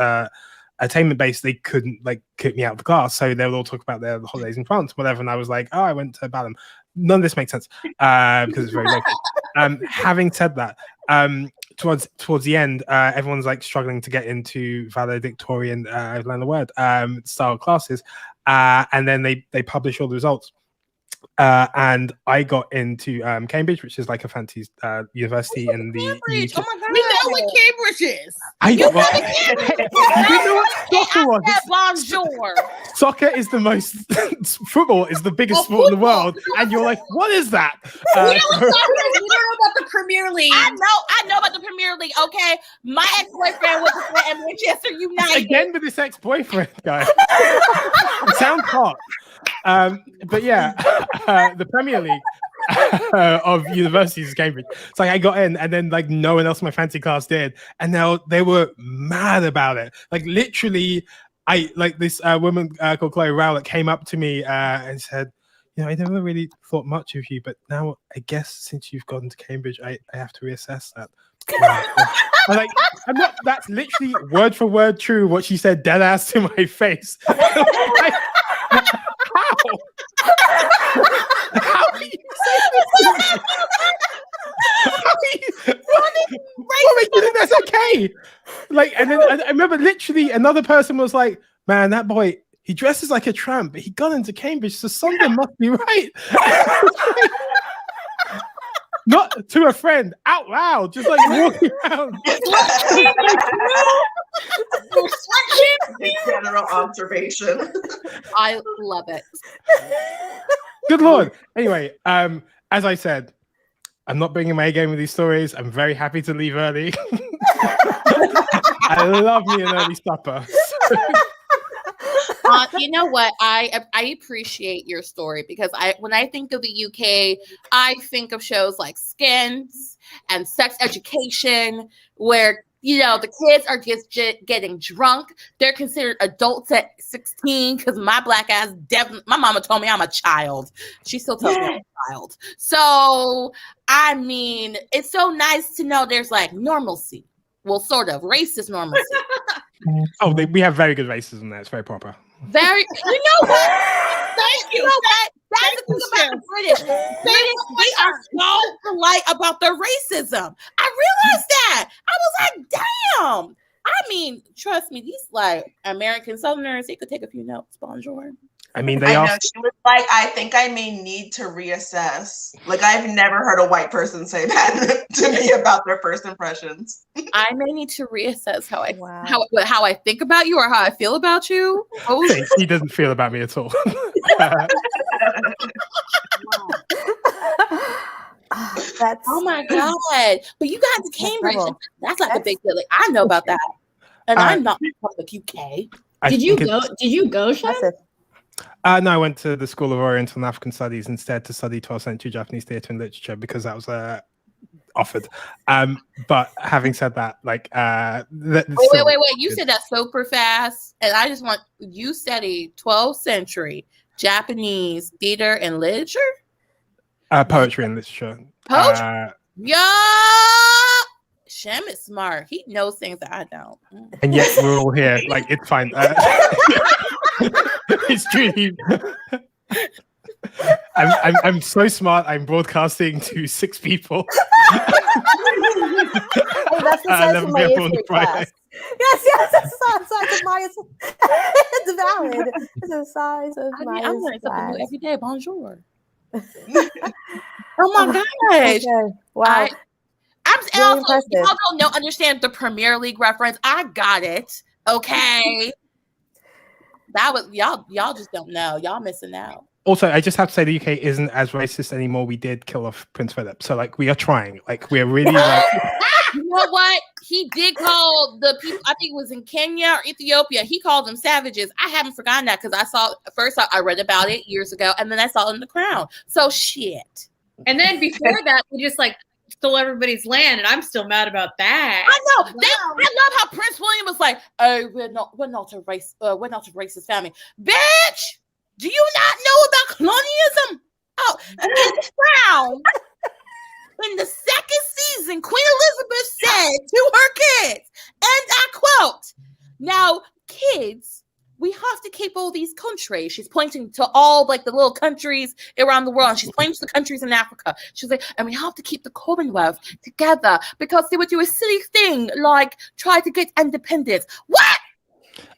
attainment based, they couldn't like kick me out of the class. So they would all talk about their holidays in France, whatever. And I was like, oh, I went to Balham. None of this makes sense because it's very local. Having said that, towards the end, everyone's like struggling to get into valedictorian, I've learned the word, style classes, and then they publish all the results. and I got into Cambridge, which is like a fancy university in the Cambridge. UK. Oh my god. We know what Cambridge is. I know. know You know what soccer was? Bonjour. Soccer is the most. Football is the biggest sport in the world, and you're like, what is that? We don't know about the Premier League. I know about the Premier League. Okay, my ex-boyfriend was at Manchester United. Again with this ex-boyfriend guy. It sounds hot. But yeah, the Premier League of universities is Cambridge. It's like I got in, and then like no one else in my fancy class did, and now they were mad about it. Like literally, I like this woman called Chloe Rowlett came up to me and said, "You know, I never really thought much of you, but now I guess since you've gone to Cambridge, I have to reassess that." I'm like, that's literally word for word true what she said, dead ass to my face. Like, how are you saying this? What makes you think that's okay? Like, and then I remember literally another person was like, "Man, that boy, he dresses like a tramp, but he got into Cambridge, so something must be right." Not to a friend, out loud, just like walking around. General observation. I love it. Good Lord. Anyway, as I said, I'm not bringing my A game with these stories. I'm very happy to leave early. I love me an early supper. You know what? I appreciate your story because when I think of the UK, I think of shows like Skins and Sex Education, where the kids are just getting drunk. They're considered adults at 16 because my black ass, my mama told me I'm a child. She still tells me I'm a child. So, I mean, it's so nice to know there's like normalcy. Well, sort of racist normalcy. Oh, we have very good racism there. It's very proper. Very, you know what? Thank you. That's the thing about the British. They are so polite about their racism. I realized that. I was like, damn. I mean, trust me, these like American Southerners, they could take a few notes. Bonjour. I mean, I know, she was like, I think I may need to reassess. Like, I've never heard a white person say that to me about their first impressions. I may need to reassess how I think about you or how I feel about you. Oh, he doesn't feel about me at all. Oh my god! But you got to Cambridge. That's like a big deal. Like, I know about that, and I'm not from the UK. Did you go, Shem? No, I went to the School of Oriental and African Studies instead to study 12th century Japanese theatre and literature because that was offered. But having said that, like, wait! You said that super fast, and I just want you study 12th century Japanese theater and literature, poetry and literature. Shem is smart. He knows things that I don't. And yet we're all here. Like, it's fine. It's truly. I'm so smart. I'm broadcasting to 6 people. Hey, that's the size of my history class. Yes, that's the size of my. It's valid. It's the size of my. I'm learning something new every day. Bonjour. Oh my gosh! Okay. Wow. I'm also, y'all don't understand the Premier League reference. I got it. Okay. That was y'all just don't know. Y'all missing out. Also, I just have to say the UK isn't as racist anymore. We did kill off Prince Philip. So like we are trying. Like we're really like you know what? He did call the people, I think it was in Kenya or Ethiopia, he called them savages. I haven't forgotten that because I read about it years ago and then I saw it in The Crown. So shit. And then before that, we just like stole everybody's land, and I'm still mad about that. I know. I love how Prince William was like, "Oh, we're not a racist family." Bitch, do you not know about colonialism? Oh, in The Crown, in the second season, Queen Elizabeth said to her kids, and I quote, "Now, kids, we have to keep all these countries." She's pointing to all like the little countries around the world. And she's pointing to the countries in Africa. She's like, and we have to keep the Commonwealth together because they would do a silly thing like try to get independence. What?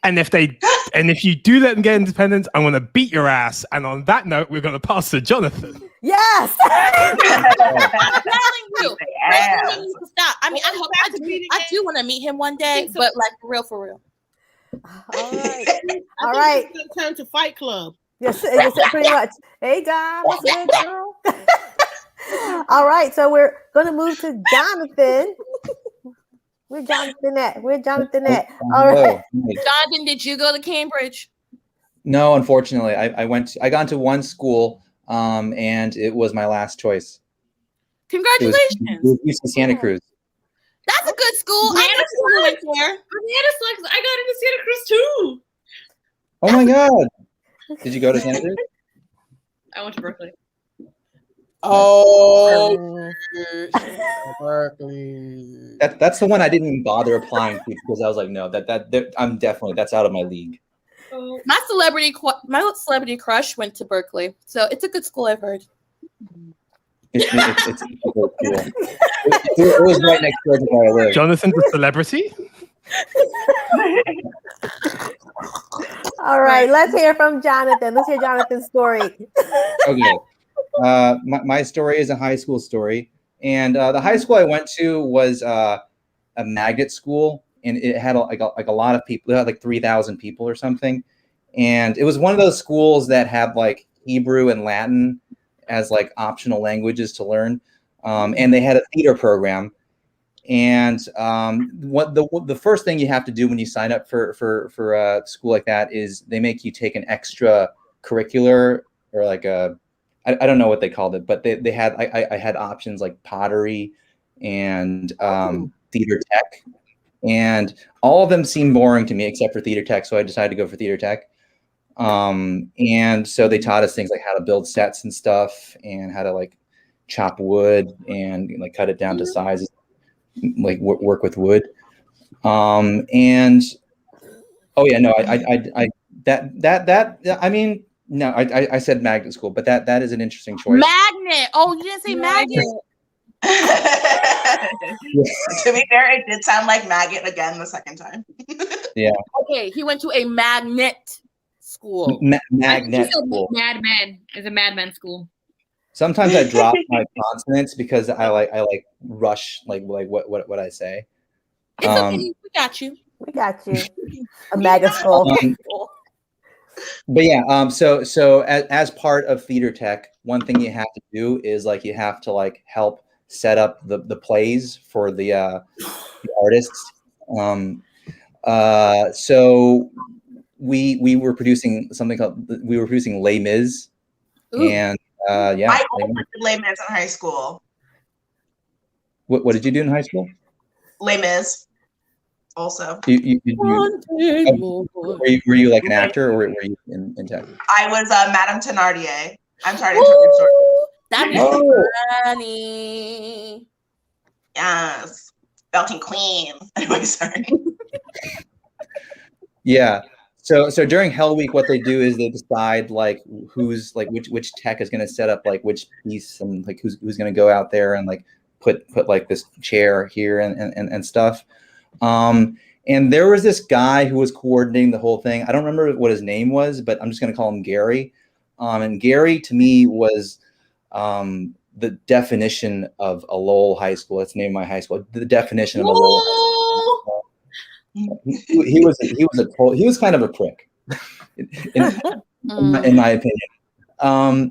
And if you do let them get independence, I'm going to beat your ass. And on that note, we're going to pass to Jonathan. Yes. I'm telling you, Yes. Brandon needs to stop. I mean, I do want to meet him one day, but like for real. All right. I All think right. it's gonna turn to Fight Club. Yes, pretty much. Hey, Don, what's good, girl? All right, so we're going to move to Jonathan. Where's Jonathan at? All right. Jonathan, did you go to Cambridge? No, unfortunately, I got into one school, and it was my last choice. Congratulations. It was UC Santa Cruz. That's a good school. I went there. I got into Santa Cruz too. Oh my God! Did you go to Santa Cruz? I went to Berkeley. Oh, Berkeley. That's the one I didn't even bother applying to because I was like, no, that's out of my league. My celebrity crush went to Berkeley, so it's a good school. I've heard. It's cool. It was right next door to where I live. Jonathan's a celebrity. All right, let's hear from Jonathan. Let's hear Jonathan's story. Okay. My story is a high school story. And the high school I went to was a magnet school. And it had like a lot of people. It had like 3,000 people or something. And it was one of those schools that had like Hebrew and Latin as like optional languages to learn. And they had a theater program. And what the first thing you have to do when you sign up for a school like that is they make you take an extra curricular or like I don't know what they called it, but they had I had options like pottery and theater tech, and all of them seemed boring to me except for theater tech, so I decided to go for theater tech. And so they taught us things like how to build sets and stuff, and how to like chop wood and like cut it down to sizes, like work with wood. And oh yeah, no, I mean, no, I said magnet school, but that is an interesting choice. Magnet. Oh, you didn't say magnet. To be fair, it did sound like maggot again the second time. Yeah. Okay, he went to a magnet school. Magnet school. Mad Men is a Mad Men school. Sometimes I drop my consonants because I like rush like what I say. It's okay. We got you. We got you. A magnet school. But yeah, so as part of theater tech, one thing you have to do is like you have to like help set up the plays for the artists. So we were producing something called Les Mis. Ooh. And yeah, I also did Les Mis in high school. What did you do in high school? Les Mis. Also, were you like an actor, or were you in tech? I was Madame Thénardier. I'm sorry to interrupt your story. That'd be funny. Yes, Belting Queen. Anyway, sorry. Yeah. So during Hell Week, what they do is they decide like who's like which tech is going to set up like which piece, and like who's going to go out there and like put like this chair here and stuff. And there was this guy who was coordinating the whole thing. I don't remember what his name was, but I'm just going to call him Gary. And Gary to me was the definition of a Lowell high school. That's the name of my high school. The definition of a Lowell high school. He was kind of a prick, in my opinion. But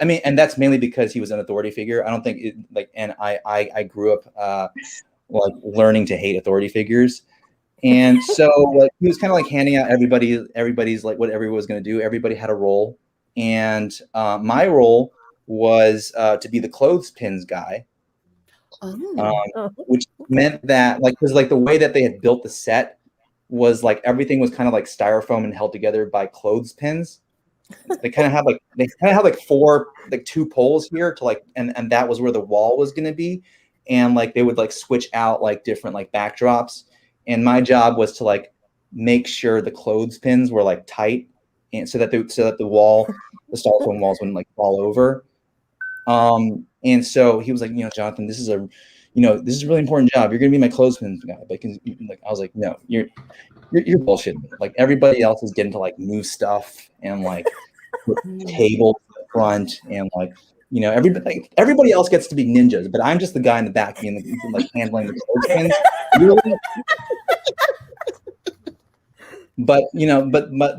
I mean, and that's mainly because he was an authority figure. I don't think and I grew up like learning to hate authority figures, and so like he was kind of like handing out everybody's like what everyone was going to do. Everybody had a role, and my role was to be the clothespins guy. Which meant that like because like the way that they had built the set was like everything was kind of like styrofoam and held together by clothespins. They kind of had like four, like two poles here to like and that was where the wall was going to be, and like they would like switch out like different like backdrops, and my job was to like make sure the clothespins were like tight, and so that the styrofoam walls wouldn't like fall over. And so he was like, Jonathan, this is a this is a really important job. You're going to be my clothespin guy. Like I was like, no, you're bullshitting me. Like everybody else is getting to like move stuff and like put tables in the front and like, everybody else gets to be ninjas, but I'm just the guy in the back being like handling the clothespins. Really? But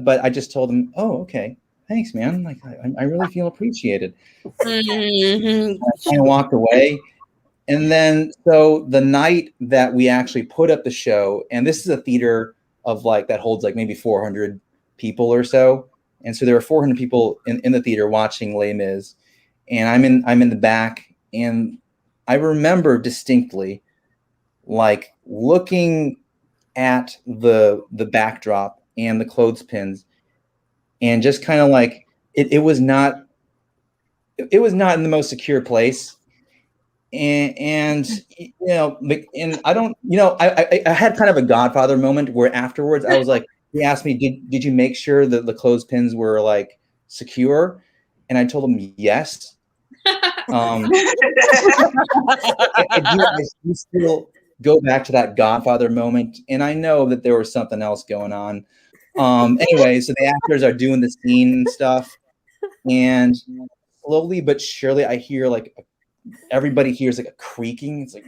but I just told him, oh, okay, thanks, man. Like I really feel appreciated. Mm-hmm. I kind of walked away. And then, so the night that we actually put up the show, and this is a theater of like that holds like maybe 400 people or so, and so there were 400 people in the theater watching Les Mis, and I'm in the back, and I remember distinctly, like looking at the backdrop and the clothespins, and just kind of like it was not in the most secure place. And I don't, I had kind of a Godfather moment where afterwards I was like, he asked me, did you make sure that the clothespins were like secure? And I told him yes. I do still go back to that Godfather moment, and I know that there was something else going on. Anyway, so the actors are doing the scene and stuff, and slowly but surely I hear like everybody hears like a creaking. It's like,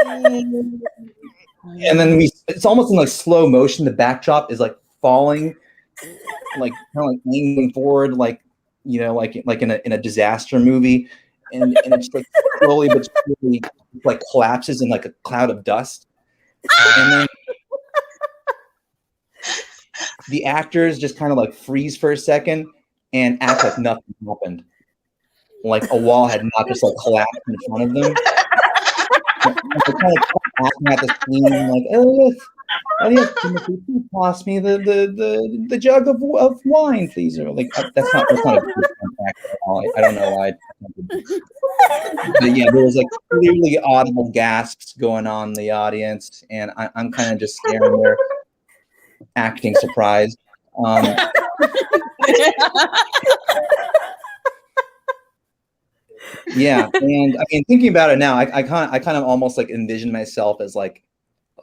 and then it's almost in like slow motion. The backdrop is like falling, like kind of like leaning forward, like like in a disaster movie, and it's like slowly but surely like collapses in like a cloud of dust, and then the actors just kind of like freeze for a second and act like nothing happened. Like a wall had not just like collapsed in front of them. They're kind of acting at the scene, like, oh yes, Timothy, please pass me the jug of wine, please. Or like that's not a good contact at all. I don't know why. But yeah, there was like clearly audible gasps going on in the audience, and I'm kind of just staring there, acting surprised. Yeah, and I mean, thinking about it now, I kind of almost like envision myself as like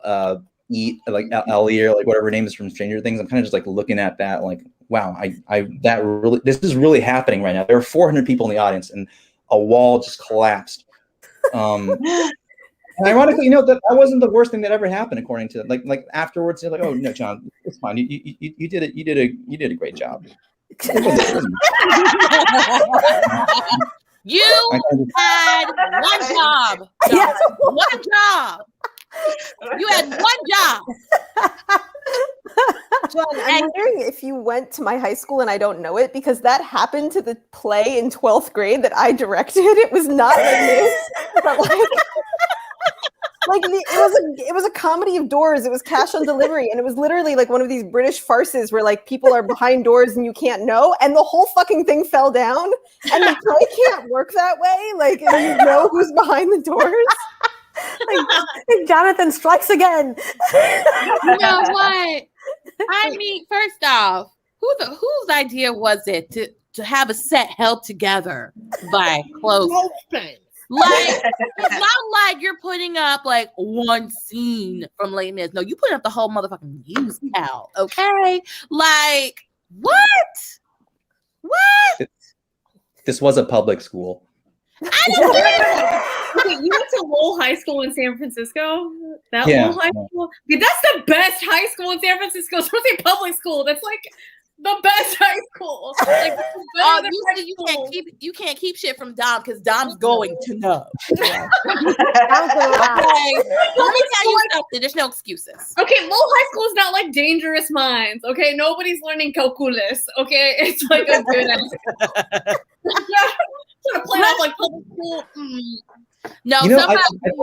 like Ellie or like whatever her name is from Stranger Things. I'm kind of just like looking at that, like, wow, this is really happening right now. There are 400 people in the audience, and a wall just collapsed. And ironically, that wasn't the worst thing that ever happened, according to like afterwards. They're like, oh no, John, it's fine. You did it. You did a great job. You had one job. Yes. One job. You had one job. John, I'm wondering if you went to my high school and I don't know it, because that happened to the play in 12th grade that I directed. It was not like this, but it was a comedy of doors. It was cash on delivery, and it was literally like one of these British farces where like people are behind doors and you can't know, and the whole fucking thing fell down. And the play can't work that way. Like you know who's behind the doors. Like, Jonathan strikes again. You know what? I mean, first off, whose idea was it to have a set held together by clothespins? Like, it's not like you're putting up like one scene from Les Mis. No, you put up the whole motherfucking musical, okay? Like, what? This was a public school. Okay, you went to Lowell High School in San Francisco? Lowell High School? Okay, that's the best high school in San Francisco. It's supposed to be public school. That's like the best high school. Like, you can't keep shit from Dom because Dom's going to know. Okay. Let me tell you something. There's no excuses. Okay, Lowell High School is not like Dangerous Minds. Okay, nobody's learning calculus. Okay, it's like a good ass. Trying to play off like public school. No, I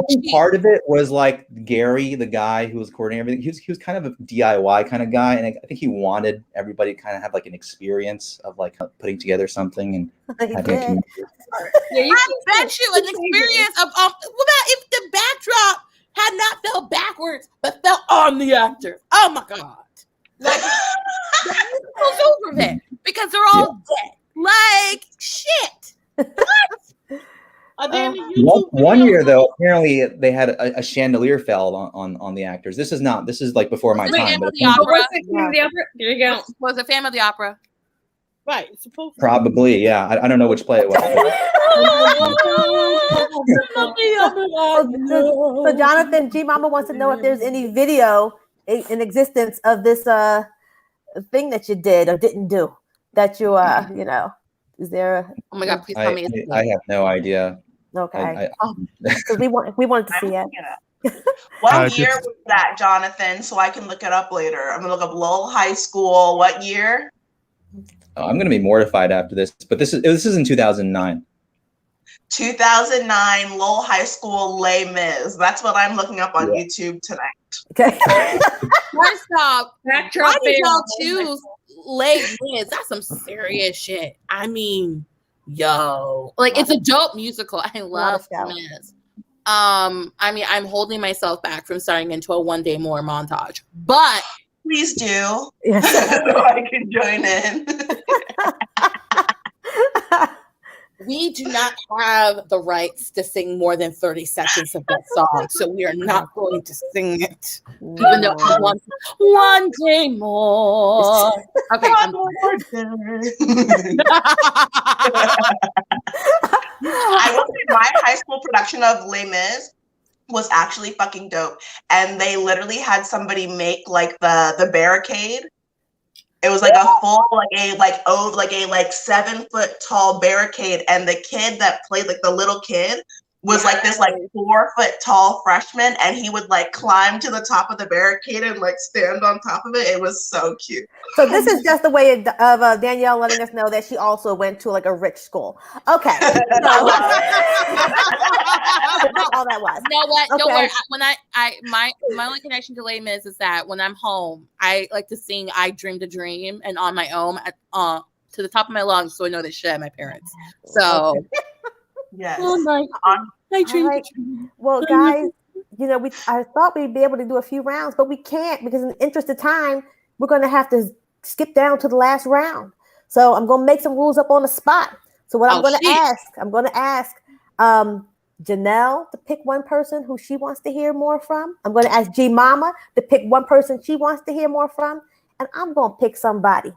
think part of it was like Gary, the guy who was coordinating everything. He was kind of a DIY kind of guy, and I think he wanted everybody to kind of have like an experience of like putting together something and having a community. I bet you an experience of what about if the backdrop had not fell backwards but fell on the actor? Oh my god! Like goes over there because they're all dead. Like shit. What? Are they in the YouTube One video? year though, apparently they had a chandelier fell on the actors. This is like before my Was it time, Phantom but of the Opera? Was it King of the Opera? There you go. Was it Phantom of the Opera? Right. It's supposed to. probably, yeah. I don't know which play it was. So Jonathan, G Mama wants to know if there's any video in existence of this thing that you did or didn't do that you you know, is there Oh my God! Please tell me. I have no idea. okay. So we wanted to see it. What year was that, Jonathan? So I can look it up later. I'm gonna look up Lowell High School. What year? Oh, I'm gonna be mortified after this, but this is in 2009. 2009 Lowell High School Les Mis. That's what I'm looking up on YouTube tonight. Okay. First off, why Backdrop did y'all fail. choose Les Mis? That's some serious shit. I mean, yo, like it's a dope musical. I love shout. Les. I mean, I'm holding myself back from starting into a one day more montage, but Please do. Yes. So I can join in. we do not have the rights to sing more than 30 seconds of that song, so we are not going to sing it, even though I want one day more. Okay, I'm I will say my high school production of Les Mis was actually fucking dope. And they literally had somebody make like the barricade. It was like a full, like a 7-foot tall barricade. And the kid that played, like the little kid, was like this like 4-foot tall freshman, and he would like climb to the top of the barricade and like stand on top of it. It was so cute. So this is just a way of Danielle letting us know that she also went to like a rich school. Okay. So, that's all that was. You know what? Don't Okay. worry. When my only connection to Les Mis is that when I'm home, I like to sing "I Dreamed a Dream" and on my own to the top of my lungs, so I know they shit at my parents. So. Yes. Oh my! I dreamed a dream. Well, guys, you know, I thought we'd be able to do a few rounds, but we can't because in the interest of time, we're going to have to skip down to the last round. So I'm going to make some rules up on the spot. So what I'm going to ask Janelle to pick one person who she wants to hear more from. I'm going to ask G Mama to pick one person she wants to hear more from, and I'm going to pick somebody.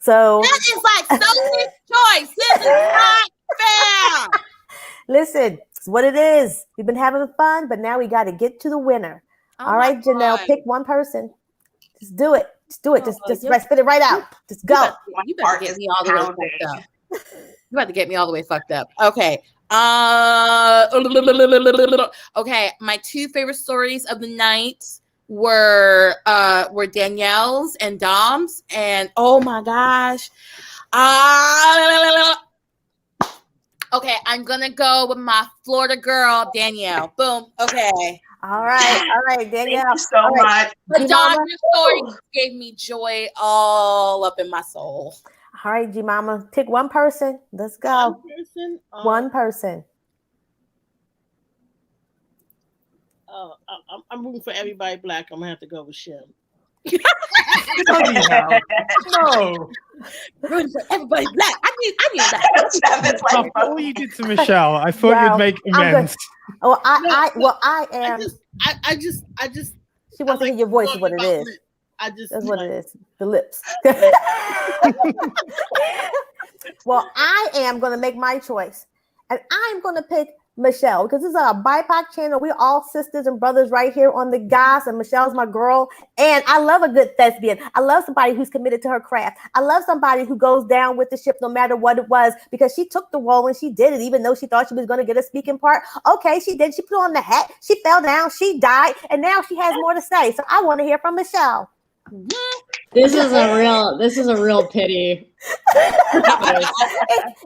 So that is like Sophie's choice. This is not fair. Listen, it's what it is. We've been having fun, but now we got to get to the winner. All right, Janelle, pick one person. Just do it. Just do it. Just spit it right out. Just go. You better get me all the way fucked up. You about to get me all the way fucked up. Okay. Okay. My two favorite stories of the night were Danielle's and Dom's, and oh my gosh. Okay, I'm gonna go with my Florida girl, Danielle. Boom. Okay. All right, Danielle. Thank you so much. But Dom, your story gave me joy all up in my soul. All right, G Mama, pick one person. Let's go. One person. I'm rooting for everybody black. I'm gonna have to go with Shem. No. Rooting for everybody black. I need that. After all you did to Michelle, I thought you'd make amends. Oh, I am. I just. She wants to hear your voice. Is what it is. That's what it is. The lips. Well, I am going to make my choice, and I'm going to pick Michelle because this is a BIPOC channel. We're all sisters and brothers right here on the gas, and Michelle's my girl. And I love a good thespian. I love somebody who's committed to her craft. I love somebody who goes down with the ship no matter what it was, because she took the role and she did it, even though she thought she was going to get a speaking part. Okay, she did. She put on the hat. She fell down. She died, and now she has more to say. So I want to hear from Michelle. This is a real pity.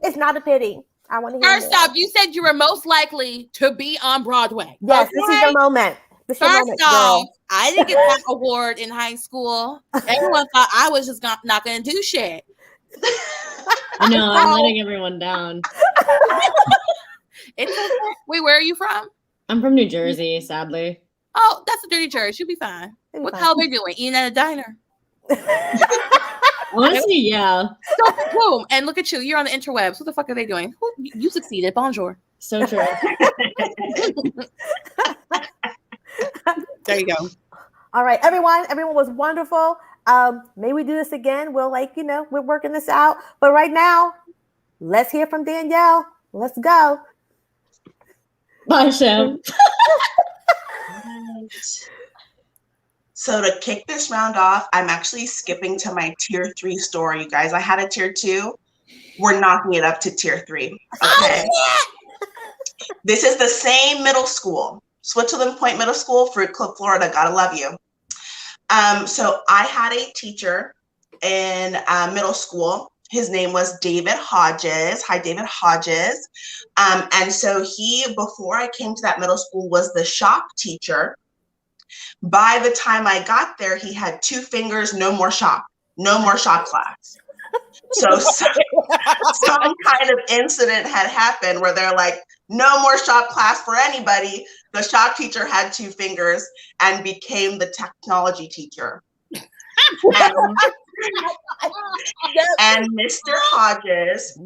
It's not a pity. I want to hear. First off, you said you were most likely to be on Broadway. Yes, this is your moment. First off, I didn't get that award in high school. Everyone thought I was just not going to do shit. I know, I'm letting everyone down. It's okay. Wait, where are you from? I'm from New Jersey, sadly. Oh, that's a dirty church. You'll be fine. What the hell are they doing? Eating at a diner? Honestly, yeah. So, boom. And look at you. You're on the interwebs. What the fuck are they doing? You succeeded. Bonjour. So true. There you go. All right, everyone. Everyone was wonderful. May we do this again? We'll we're working this out. But right now, let's hear from Danielle. Let's go. Bye, Shem. So to kick this round off, I'm actually skipping to my tier 3 story, you guys. I had a tier 2. We're knocking it up to tier 3. Okay. This is the same middle school, Switzerland Point Middle School, Fruit Club, Florida. Gotta love you. So I had a teacher in middle school. His name was David Hodges. Hi, David Hodges. And so he, before I came to that middle school, was the shop teacher. By the time I got there, he had 2 fingers, no more shop class. So some kind of incident had happened where they're like, no more shop class for anybody. The shop teacher had 2 fingers and became the technology teacher. And Mr. Hodges,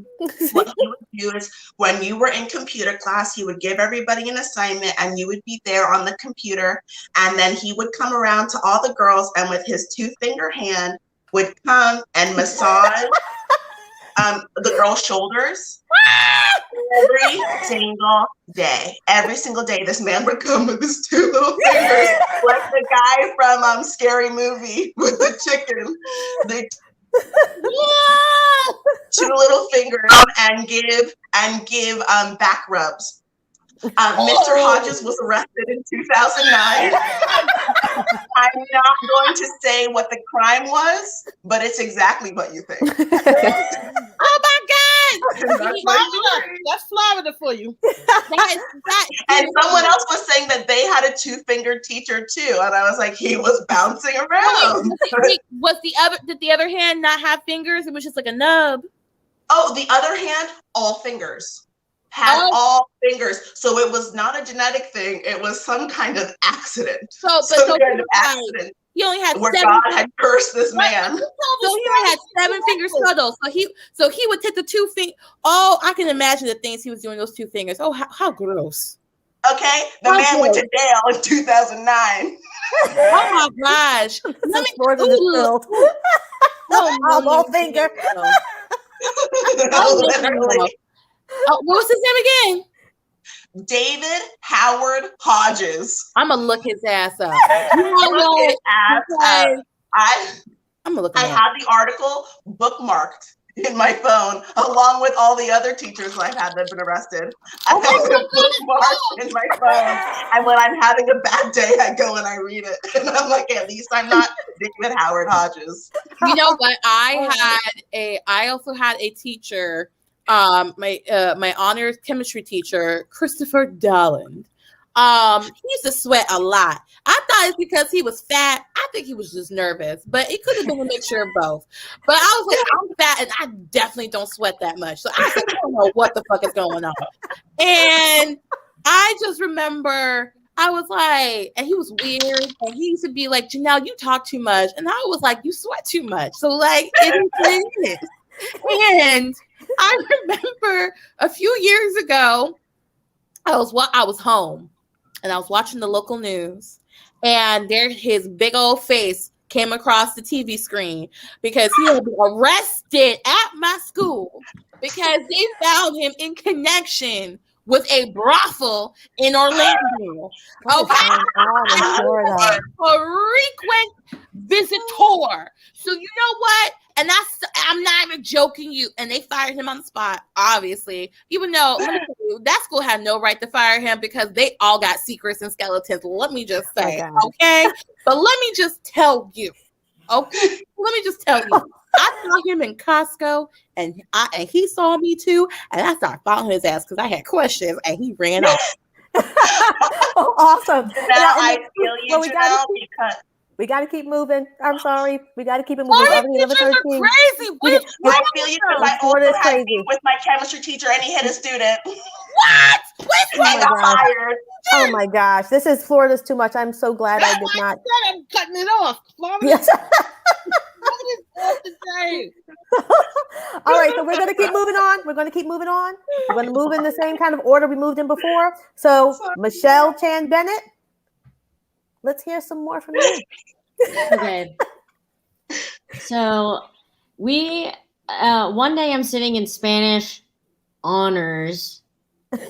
what he would do is when you were in computer class, he would give everybody an assignment and you would be there on the computer. And then he would come around to all the girls and with his 2-finger hand would come and massage the girl's shoulders every single day. Every single day, this man would come with his 2 little fingers, like the guy from Scary Movie with the chicken. The 2 little fingers and give back rubs. Mr. Hodges was arrested in 2009. I'm not going to say what the crime was, but it's exactly what you think. Oh my God! That's Florida for you. And someone else was saying that they had a 2-fingered teacher too, and I was like, he was bouncing around. Did the other hand not have fingers? It was just like a nub. Oh, the other hand, all fingers. Had all fingers. So it was not a genetic thing. It was some kind of accident. He only had where 7 God had cursed this man. So he only had 7 fingers total. So he would take the 2 fingers. Oh, I can imagine the things he was doing those 2 fingers. Oh, how gross. Okay, the man went to jail in 2009. Oh my gosh. All finger. Literally. What was his name again? David Howard Hodges. I'm gonna look his ass up. I'm gonna look. I have the article bookmarked in my phone, along with all the other teachers I've had that have been arrested. I have it bookmarked in my phone, and when I'm having a bad day, I go and I read it, and I'm like, at least I'm not David Howard Hodges. You know what? I also had a teacher. My honors chemistry teacher, Christopher Dolland. He used to sweat a lot. I thought it's because he was fat. I think he was just nervous, but it could have been a mixture of both. But I was like, I'm fat and I definitely don't sweat that much. So I don't know what the fuck is going on. And I just remember I was like, and he was weird. And he used to be like, Janelle, you talk too much. And I was like, you sweat too much. So like, it is. And I remember a few years ago, I was home and I was watching the local news, and there his big old face came across the TV screen because he had been arrested at my school because they found him in connection with a brothel in Orlando. Okay, a frequent visitor. So you know what? And I'm not even joking you. And they fired him on the spot, obviously. Even though that school had no right to fire him because they all got secrets and skeletons. Let me just say, okay? But let me just tell you, okay? Let me just tell you. I saw him in Costco, and he saw me too, and I started following his ass because I had questions, and he ran off. Oh, awesome! I feel you, Janelle, because we got to keep moving. I'm sorry, we got to keep it moving. Crazy. I feel you because I also had beef with my chemistry teacher, and he hit a student. What? I got fired. Oh my gosh, this is Florida's too much. I'm so glad I did not. I'm cutting it off. Florida. Yes. to say. All right, so we're going to keep moving on. We're going to move in the same kind of order we moved in before. So, Michelle Chan Bennett, let's hear some more from you. Okay. So we one day I'm sitting in Spanish honors. Yo!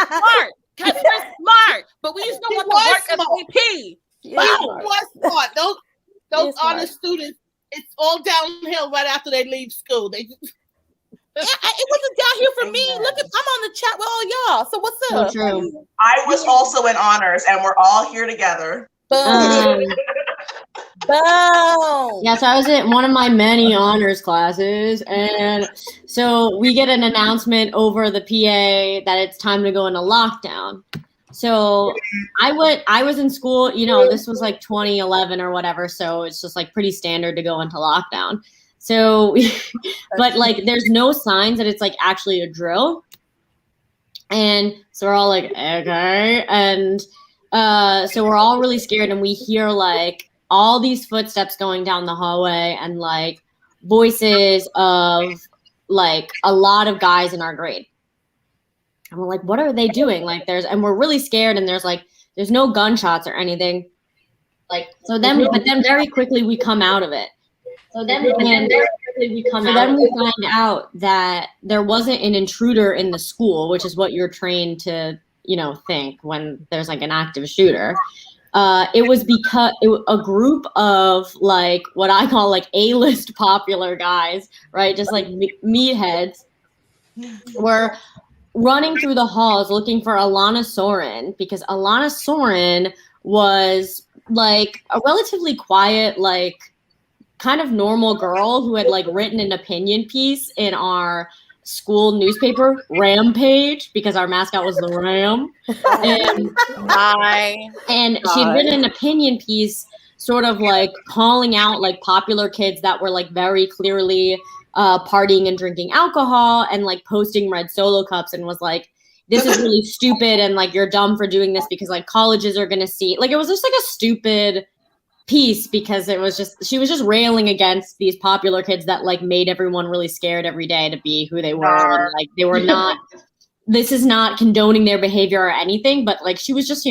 Smart. Because we're smart, but we just don't want to work as AP. He was smart. Those honest students, it's all downhill right after they leave school. They just... It wasn't down here for me. Look, I'm on the chat with all y'all. So what's up? So true. I was also in honors, and we're all here together. Boom. Yeah, so I was in one of my many honors classes, and so we get an announcement over the PA that it's time to go into lockdown. So I was in school, this was like 2011 or whatever, so it's just like pretty standard to go into lockdown. So, but like there's no signs that it's like actually a drill. And so we're all like, okay. And so we're all really scared, and we hear like all these footsteps going down the hallway and like voices of like a lot of guys in our grade. And we're like, what are they doing? Like and we're really scared, and there's no gunshots or anything. But then very quickly we come out of it. So then we find out that there wasn't an intruder in the school, which is what you're trained to, think when there's like an active shooter. It was because a group of like what I call like A-list popular guys, right? Just like meatheads were running through the halls looking for Alana Soren, because Alana Soren was like a relatively quiet, like kind of normal girl who had like written an opinion piece in our school newspaper, Rampage, because our mascot was the Ram. And she'd written an opinion piece sort of like calling out like popular kids that were like very clearly partying and drinking alcohol and like posting red Solo cups, and was like, this is really stupid, and like you're dumb for doing this because like colleges are gonna see. Like it was just like a stupid piece, because she was just railing against these popular kids that like made everyone really scared every day to be who they were. And like they were not, this is not condoning their behavior or anything, but like she was just,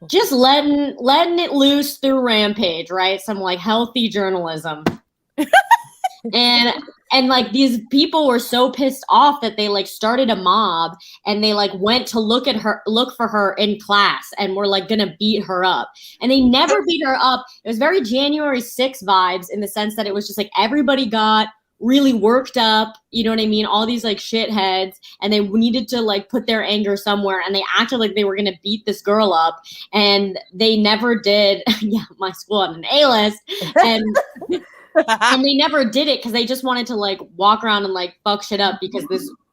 just letting it loose through Rampage, right? Some like healthy journalism. And like these people were so pissed off that they like started a mob, and they like went to look for her in class, and were like gonna beat her up. And they never beat her up. It was very January 6th vibes, in the sense that it was just like everybody got really worked up, you know what I mean? All these like shitheads, and they needed to like put their anger somewhere, and they acted like they were gonna beat this girl up, and they never did. Yeah, my school on an A-list, and and they never did it because they just wanted to like walk around and like fuck shit up because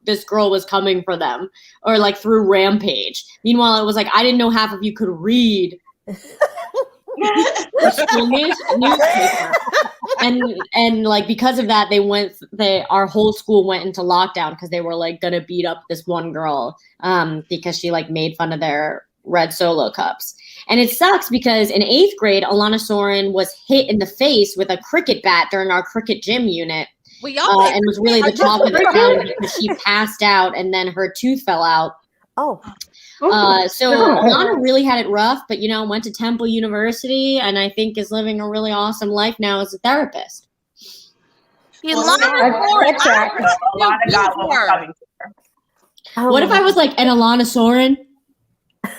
this girl was coming for them, or like through Rampage. Meanwhile, it was like, I didn't know half of you could read the school newspaper. And like because of that, our whole school went into lockdown because they were like gonna beat up this one girl because she like made fun of their red Solo cups. And it sucks because in 8th grade, Alana Soren was hit in the face with a cricket bat during our cricket gym unit. And was really the talk of the town because she passed out and then her tooth fell out. So Alana really had it rough, but went to Temple University, and I think is living a really awesome life now as a therapist. What if I was like an Alana Soren?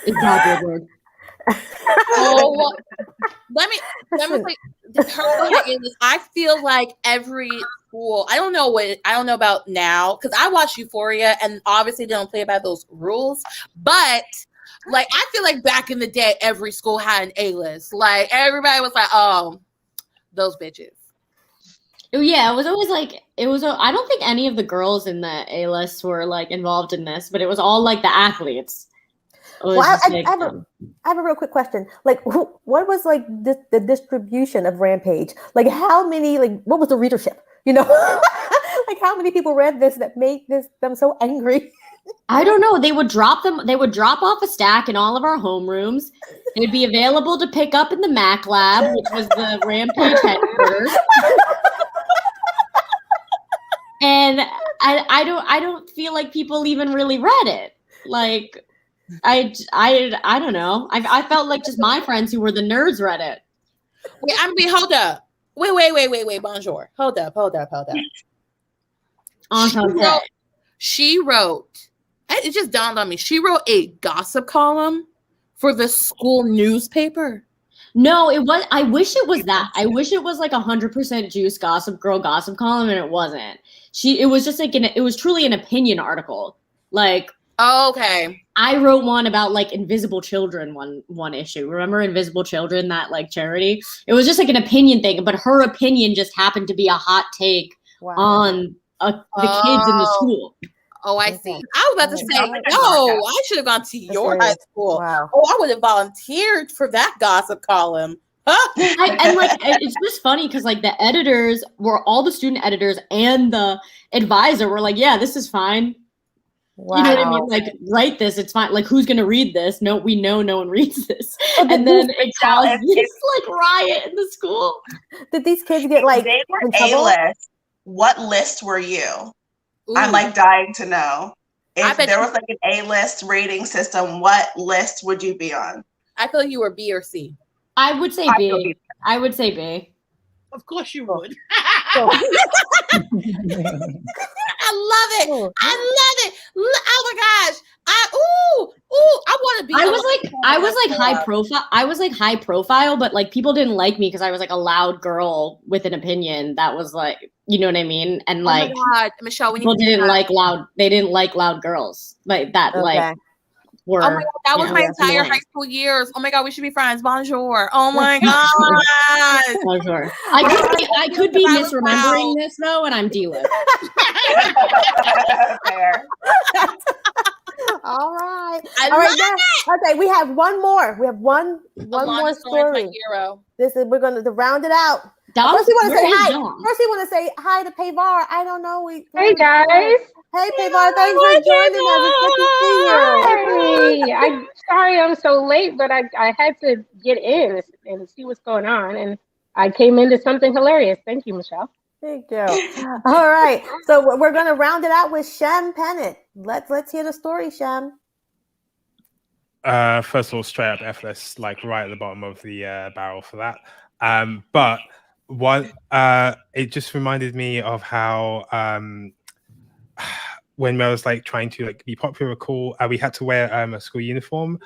It's not a good word. Let me say, I feel like every school, I don't know about now, because I watch Euphoria, and obviously they don't play by those rules, but like I feel like back in the day every school had an A-list. Like everybody was like, oh, those bitches. Yeah, it was always like, I don't think any of the girls in the A-list were like involved in this, but it was all like the athletes. Well, I have a real quick question. Like, what was like the distribution of Rampage? Like, how many? Like, what was the readership? Like, Like, how many people read this that made them so angry? I don't know. They would drop them. They would drop off a stack in all of our homerooms. They'd be available to pick up in the Mac lab, which was the Rampage headquarters. And I don't feel like people even really read it. Like, I don't know. I felt like just my friends who were the nerds read it. Wait, hold up. Wait, bonjour. Hold up. She wrote, it just dawned on me. She wrote a gossip column for the school newspaper. No, it was. I wish it was that. I wish it was like 100% juice gossip girl gossip column, and it wasn't. It was just like it was truly an opinion article. Like, okay, I wrote one about like Invisible Children one issue. Remember Invisible Children, that like charity? It was just like an opinion thing, but her opinion just happened to be a hot take on the kids in the school. Oh, I see. I was about to say, no, I should have gone to your high school. Wow. Oh, I would have volunteered for that gossip column. And like, it's just funny because like the editors were all the student editors and the advisor were like, yeah, this is fine. Wow. You know what I mean? Like, write this. It's fine. Like, who's going to read this? No, we know no one reads this. And then it caused this like riot in the school. Did these kids get like they were A-list? What list were you? Ooh. I'm like dying to know. If there was like an A-list rating system, what list would you be on? I feel you were B or C. I would say B. I would say B. Of course you would. I love it. I love it. Oh my gosh. I want to be. I was like high profile. I was like high profile, but like people didn't like me because I was like a loud girl with an opinion that was like, you know what I mean? And like, oh my God, Michelle, people didn't like loud. They didn't like loud girls like that. Okay. Like. Were, oh my God, that was my entire high school years. Oh my God, we should be friends. Bonjour. Oh my God. Bonjour. I could be misremembering this though, and I'm D-list. Fair. All right. I All right. love it. Okay, we have one more. We have one more story. We're going to round it out. First, we want to say hi. First, we want to say hi to Pavar. I don't know. Hey guys. Hey Pavar, thanks for joining us. It's good to see you. Hey, I'm sorry I'm so late, but I had to get in and see what's going on, and I came into something hilarious. Thank you, Michelle. Thank you. All right, so we're going to round it out with Shem Pennant. Let's hear the story, Shem. First of all, straight up F-list, like right at the bottom of the barrel for that. But what it just reminded me of how when I was like trying to like be popular or cool, we had to wear a school uniform,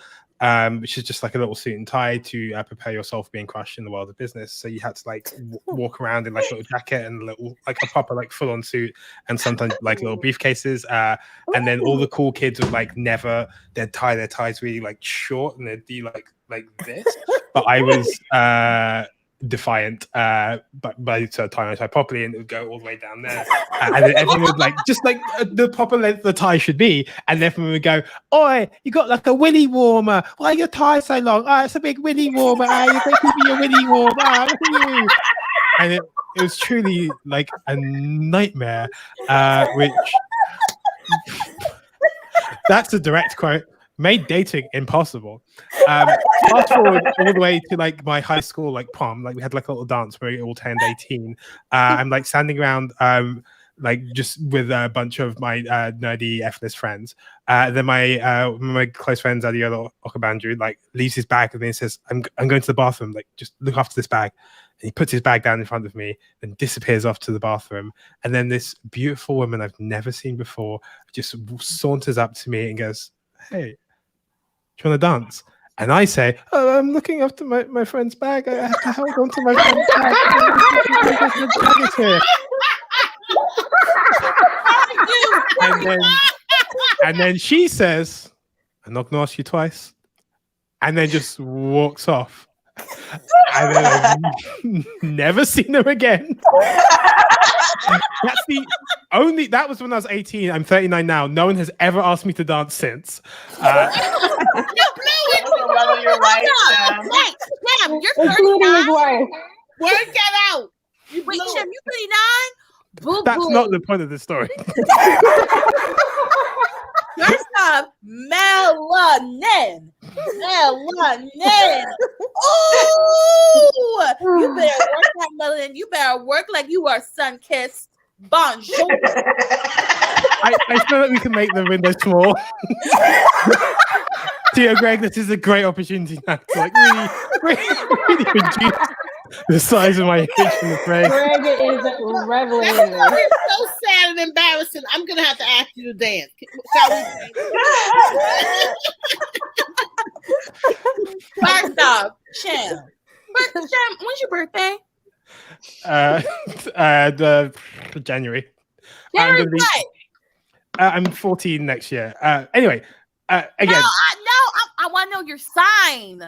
which is just like a little suit and tie to prepare yourself being crushed in the world of business. So you had to like walk around in like a little jacket and little like a proper like full on suit, and sometimes like little briefcases. And then all the cool kids would like they'd tie their ties really like short and they'd be like this. But I was defiant, but to tie my tie properly, and it would go all the way down there, and then everyone would like just like the proper length the tie should be, and everyone would go, "Oi, you got like a willy warmer? Why are your tie so long? Oh, it's a big willy warmer. You're going to be a willy warmer." Look at you. And it was truly like a nightmare, which that's a direct quote. Made dating impossible. Fast forward all the way to like my high school like prom. Like we had like a little dance where we all turned 18. I'm like standing around like just with a bunch of my nerdy F-list friends. Then my close friends Adiola Okabanju like leaves his bag and then says, I'm going to the bathroom, like just look after this bag. And he puts his bag down in front of me and disappears off to the bathroom. And then this beautiful woman I've never seen before just saunters up to me and goes, "Hey, do you want to dance?" And I say, "Oh, I'm looking after my friend's bag. I have to hold on to my friend's bag. And then she says, "I'm not going to ask you twice," and then just walks off. And then I've never seen her again. That was when I was 18. I'm 39 now. No one has ever asked me to dance since. You're including his wife. Work that out. Wait, Shem, you 39? That's not the point of the story. First off, melanin. Oh, you better work that melanin. You better work like you are sun-kissed. Bonjour. I feel like we can make the window small. Tio Greg, this is a great opportunity now to like really reduce the size of my itch in the frame. Greg is reveling in this. It's so sad and embarrassing. I'm gonna have to ask you to dance. Shall we? First off, Shem. Shem, when's your birthday? The January. January what? I'm 14 next year. Anyway, again. I want to know your sign.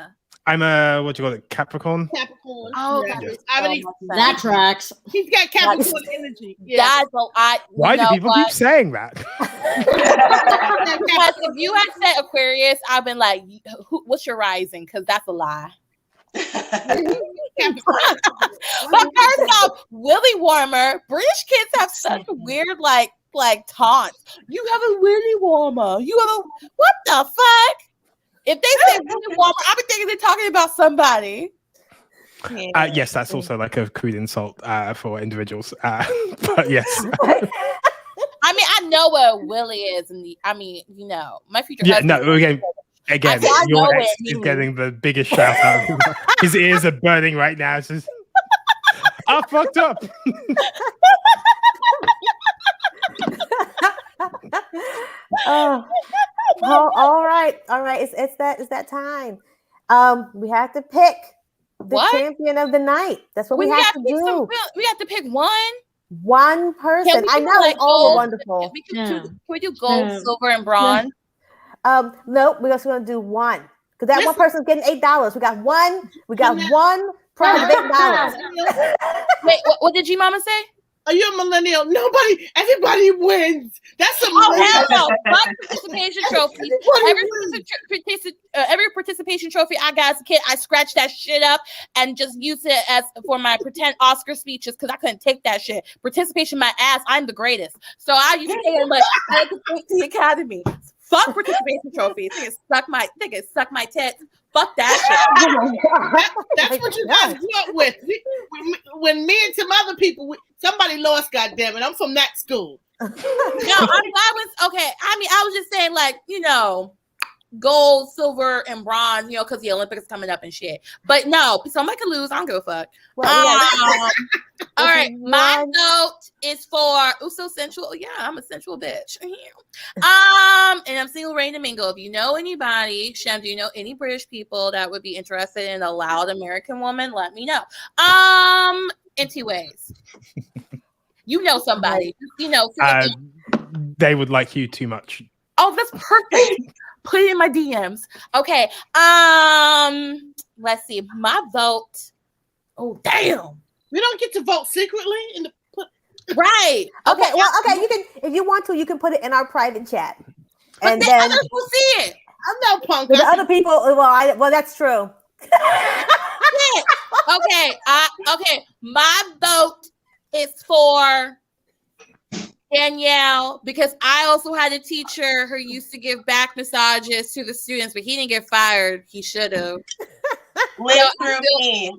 I'm a what do you call it? Capricorn. Capricorn. Oh, yeah. That tracks. He's got Capricorn energy. Yeah. That's what Why do people keep saying that? Because if you had said Aquarius, I've been like, what's your rising? Because that's a lie. But first off, Willy Warmer. British kids have such weird like taunts. You have a Willy Warmer. You have a what the fuck? If they say Willy Warmer, I've been thinking they're talking about somebody. Yes, that's also like a crude insult for individuals. But yes. I mean, I know what a Willy is, and my future husband. Yeah, no, again, your ex is getting the biggest shout out. His ears are burning right now. It's just, I fucked up. All right. It's that time. We have to pick the champion of the night. That's what we have to do. We have to pick one person. I know it's all wonderful. Can we do gold, silver, and bronze? No, we're just gonna do one because that one person's getting $8. We got one prize of $8. Wait, what did G Mama say? Are you a millennial? Everybody wins. That's a hell no. Fuck participation trophy. Every participation trophy I got as a kid, I scratched that shit up and just used it as for my pretend Oscar speeches because I couldn't take that shit. Participation, my ass. I'm the greatest. So I used to say it like I had to take the academy. Fuck participation trophies. They can suck my tits. Fuck that shit. That's what you guys grew up with. When me and some other people, somebody lost, goddammit. I'm from that school. No, I was just saying, like, gold, silver, and bronze, because the Olympics is coming up and shit. But no, somebody could lose. I don't give a fuck. Well, all right, my vote is for so sensual. Yeah, I'm a sensual bitch. And I'm single, ready to mingle. If you know anybody, Shem, do you know any British people that would be interested in a loud American woman? Let me know. In 2 ways. You know somebody. They would like you too much. Oh, that's perfect. Put it in my DMs. Okay. Let's see. My vote. Oh, damn. We don't get to vote secretly in the right. Okay. Well, okay. You can, if you want to, you can put it in our private chat, and then others will see it. I'm no punk. The other people. Well, that's true. Okay. Okay. My vote is for Danielle, because I also had a teacher who used to give back massages to the students, but he didn't get fired. He should have. Live through me.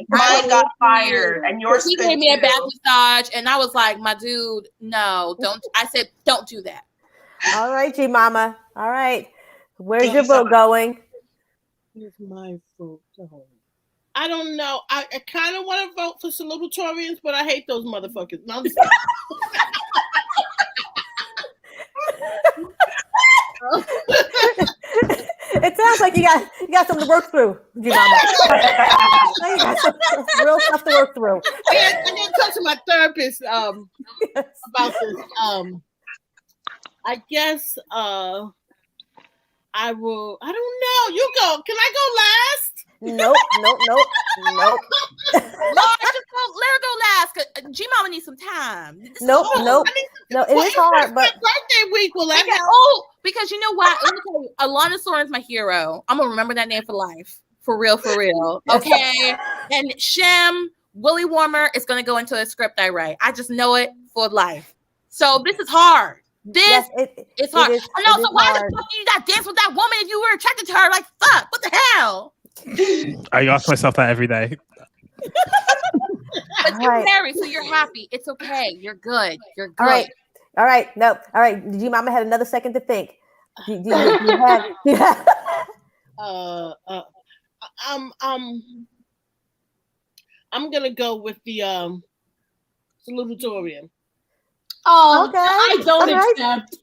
Mine got fired, and yours. He gave me a back massage, and I was like, "My dude, no, don't." I said, "Don't do that." All right, G Mama. All right, where's your vote going? Where's my vote going? I don't know. I kind of want to vote for salutatorians, but I hate those motherfuckers. No, I'm just It sounds like you got something to work through, G Mama. You got some real stuff to work through. I didn't talk to my therapist about this. I guess I will. I don't know. You go. Can I go last? Nope. Lord, just let her go last. Cause G Mama needs some time. Nope. No, it is hard, but birthday week will let because you know what? Let me tell you, Alana Soren's my hero. I'm gonna remember that name for life. For real. Okay. And Shem Willy Warmer is going to go into a script I write. I just know it for life. So this is hard. This is hard. I know. So why the fuck you got dance with that woman if you were attracted to her? Like, fuck, what the hell? I ask myself that every day. But you're married, so you're happy. It's okay. You're good. You're good. All right. No. All right. G Mama had another second to think. You had. I'm gonna go with the salutatorian. Oh, Okay. I don't accept.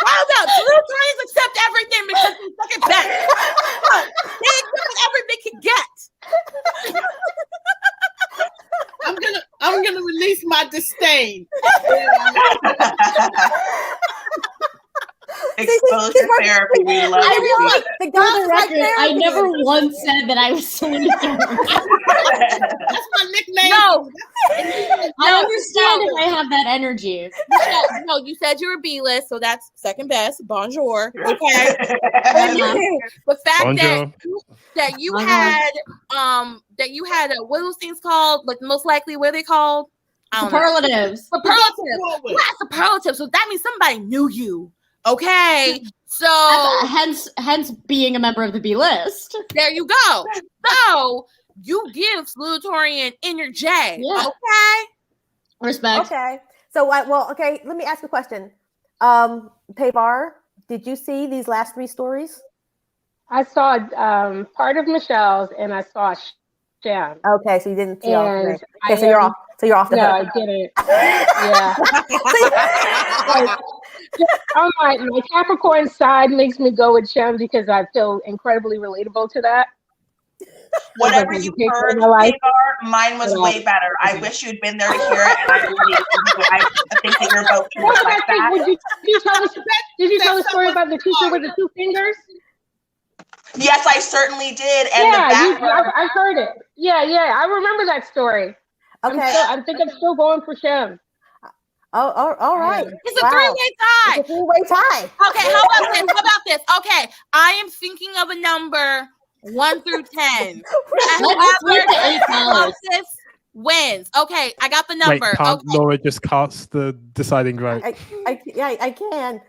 Hold up. Salutatorians accept everything because they're second best. They accept everything they can get. I'm gonna release my disdain. Exposure therapy. We love it. I never once said that I was salutatorian. That's my nickname. No. I understand if I have that energy. No, you said you were B-list, so that's second best. Bonjour. Okay. The fact that you had what are those things called? Like most likely, what are they called? Superlatives. Superlatives. You had superlatives, so that means somebody knew you. Okay. So hence being a member of the B list. There you go. So you give salutatorian in your J. Yeah. Okay. Respect. Okay. So okay, let me ask a question. Paybar, did you see these last 3 stories? I saw part of Michelle's and I saw Shem. Okay, so you didn't see all 3. Okay, so you're off the no, hook. I didn't. Yeah. My Capricorn side makes me go with Shem because I feel incredibly relatable to that. Whatever you heard, mine was way better. I wish you'd been there to hear it, and I think that your vote should reflect that. Did you tell the story about the teacher with the 2 fingers? Yes, I certainly did. And I heard it. Yeah, I remember that story. Okay. I think I'm still going for Shem. Oh, all right. It's a 3-way tie. It's a 3-way tie. Okay, how about this? Okay, I am thinking of a number 1 through 10. Whoever wins. Okay, I got the number. Wait, can't Laura just cast the deciding vote? I can.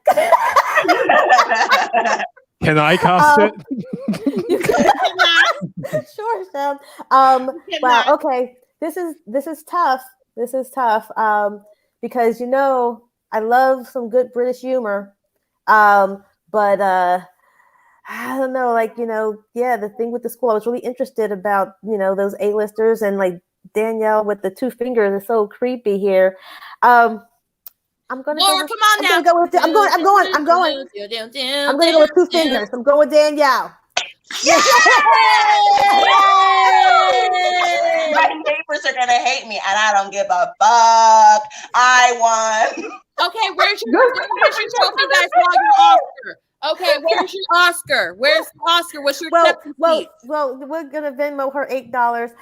Can I cast it? You can. Sure, Sam. Wow. Okay. This is tough. Because I love some good British humor. But I don't know, the thing with the school, I was really interested about, those A-listers and like Danielle with the 2 fingers is so creepy here. I'm gonna Laura, come on now. I'm gonna go with 2 fingers. I'm going with Danielle. My neighbors are gonna hate me, and I don't give a fuck. I won. Okay, where's your trophy, guys? Oscar. Okay, where's your Oscar? Where's Oscar? What's your acceptance fee? Well, we're gonna Venmo her $8.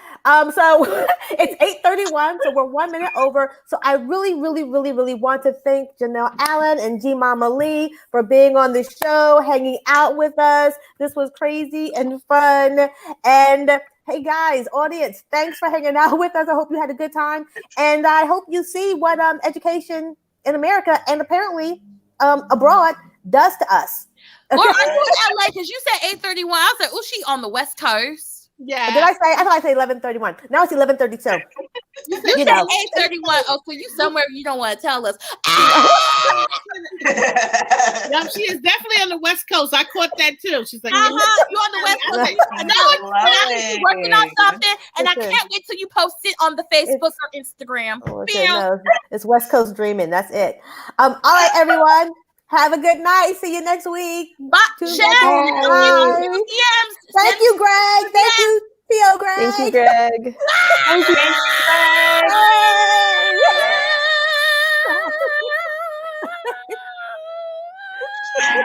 So it's 8:31, so we're 1 minute over. So I really, really, really, really want to thank Janelle Allen and G Mama Lee for being on the show, hanging out with us. This was crazy and fun. And hey guys, audience, thanks for hanging out with us. I hope you had a good time, and I hope you see what education in America and apparently abroad does to us. Laura, are you in LA? Because you said 8:31. I was like, oh, she on the West Coast. Yeah. I thought I said 11:31. Now it's 11:32. You said 8:31. Oh, so you somewhere you don't want to tell us. No, she is definitely on the West Coast. I caught that too. She's like, you on the West Coast. I know I'm working on something, and I can't wait till you post it on the Facebook or Instagram. It's West Coast dreaming. That's it. All right, everyone. Have a good night. See you next week. Bye. Thank you, Greg. Thank you, Theo Greg. Thank you, Greg. Thank you, Greg.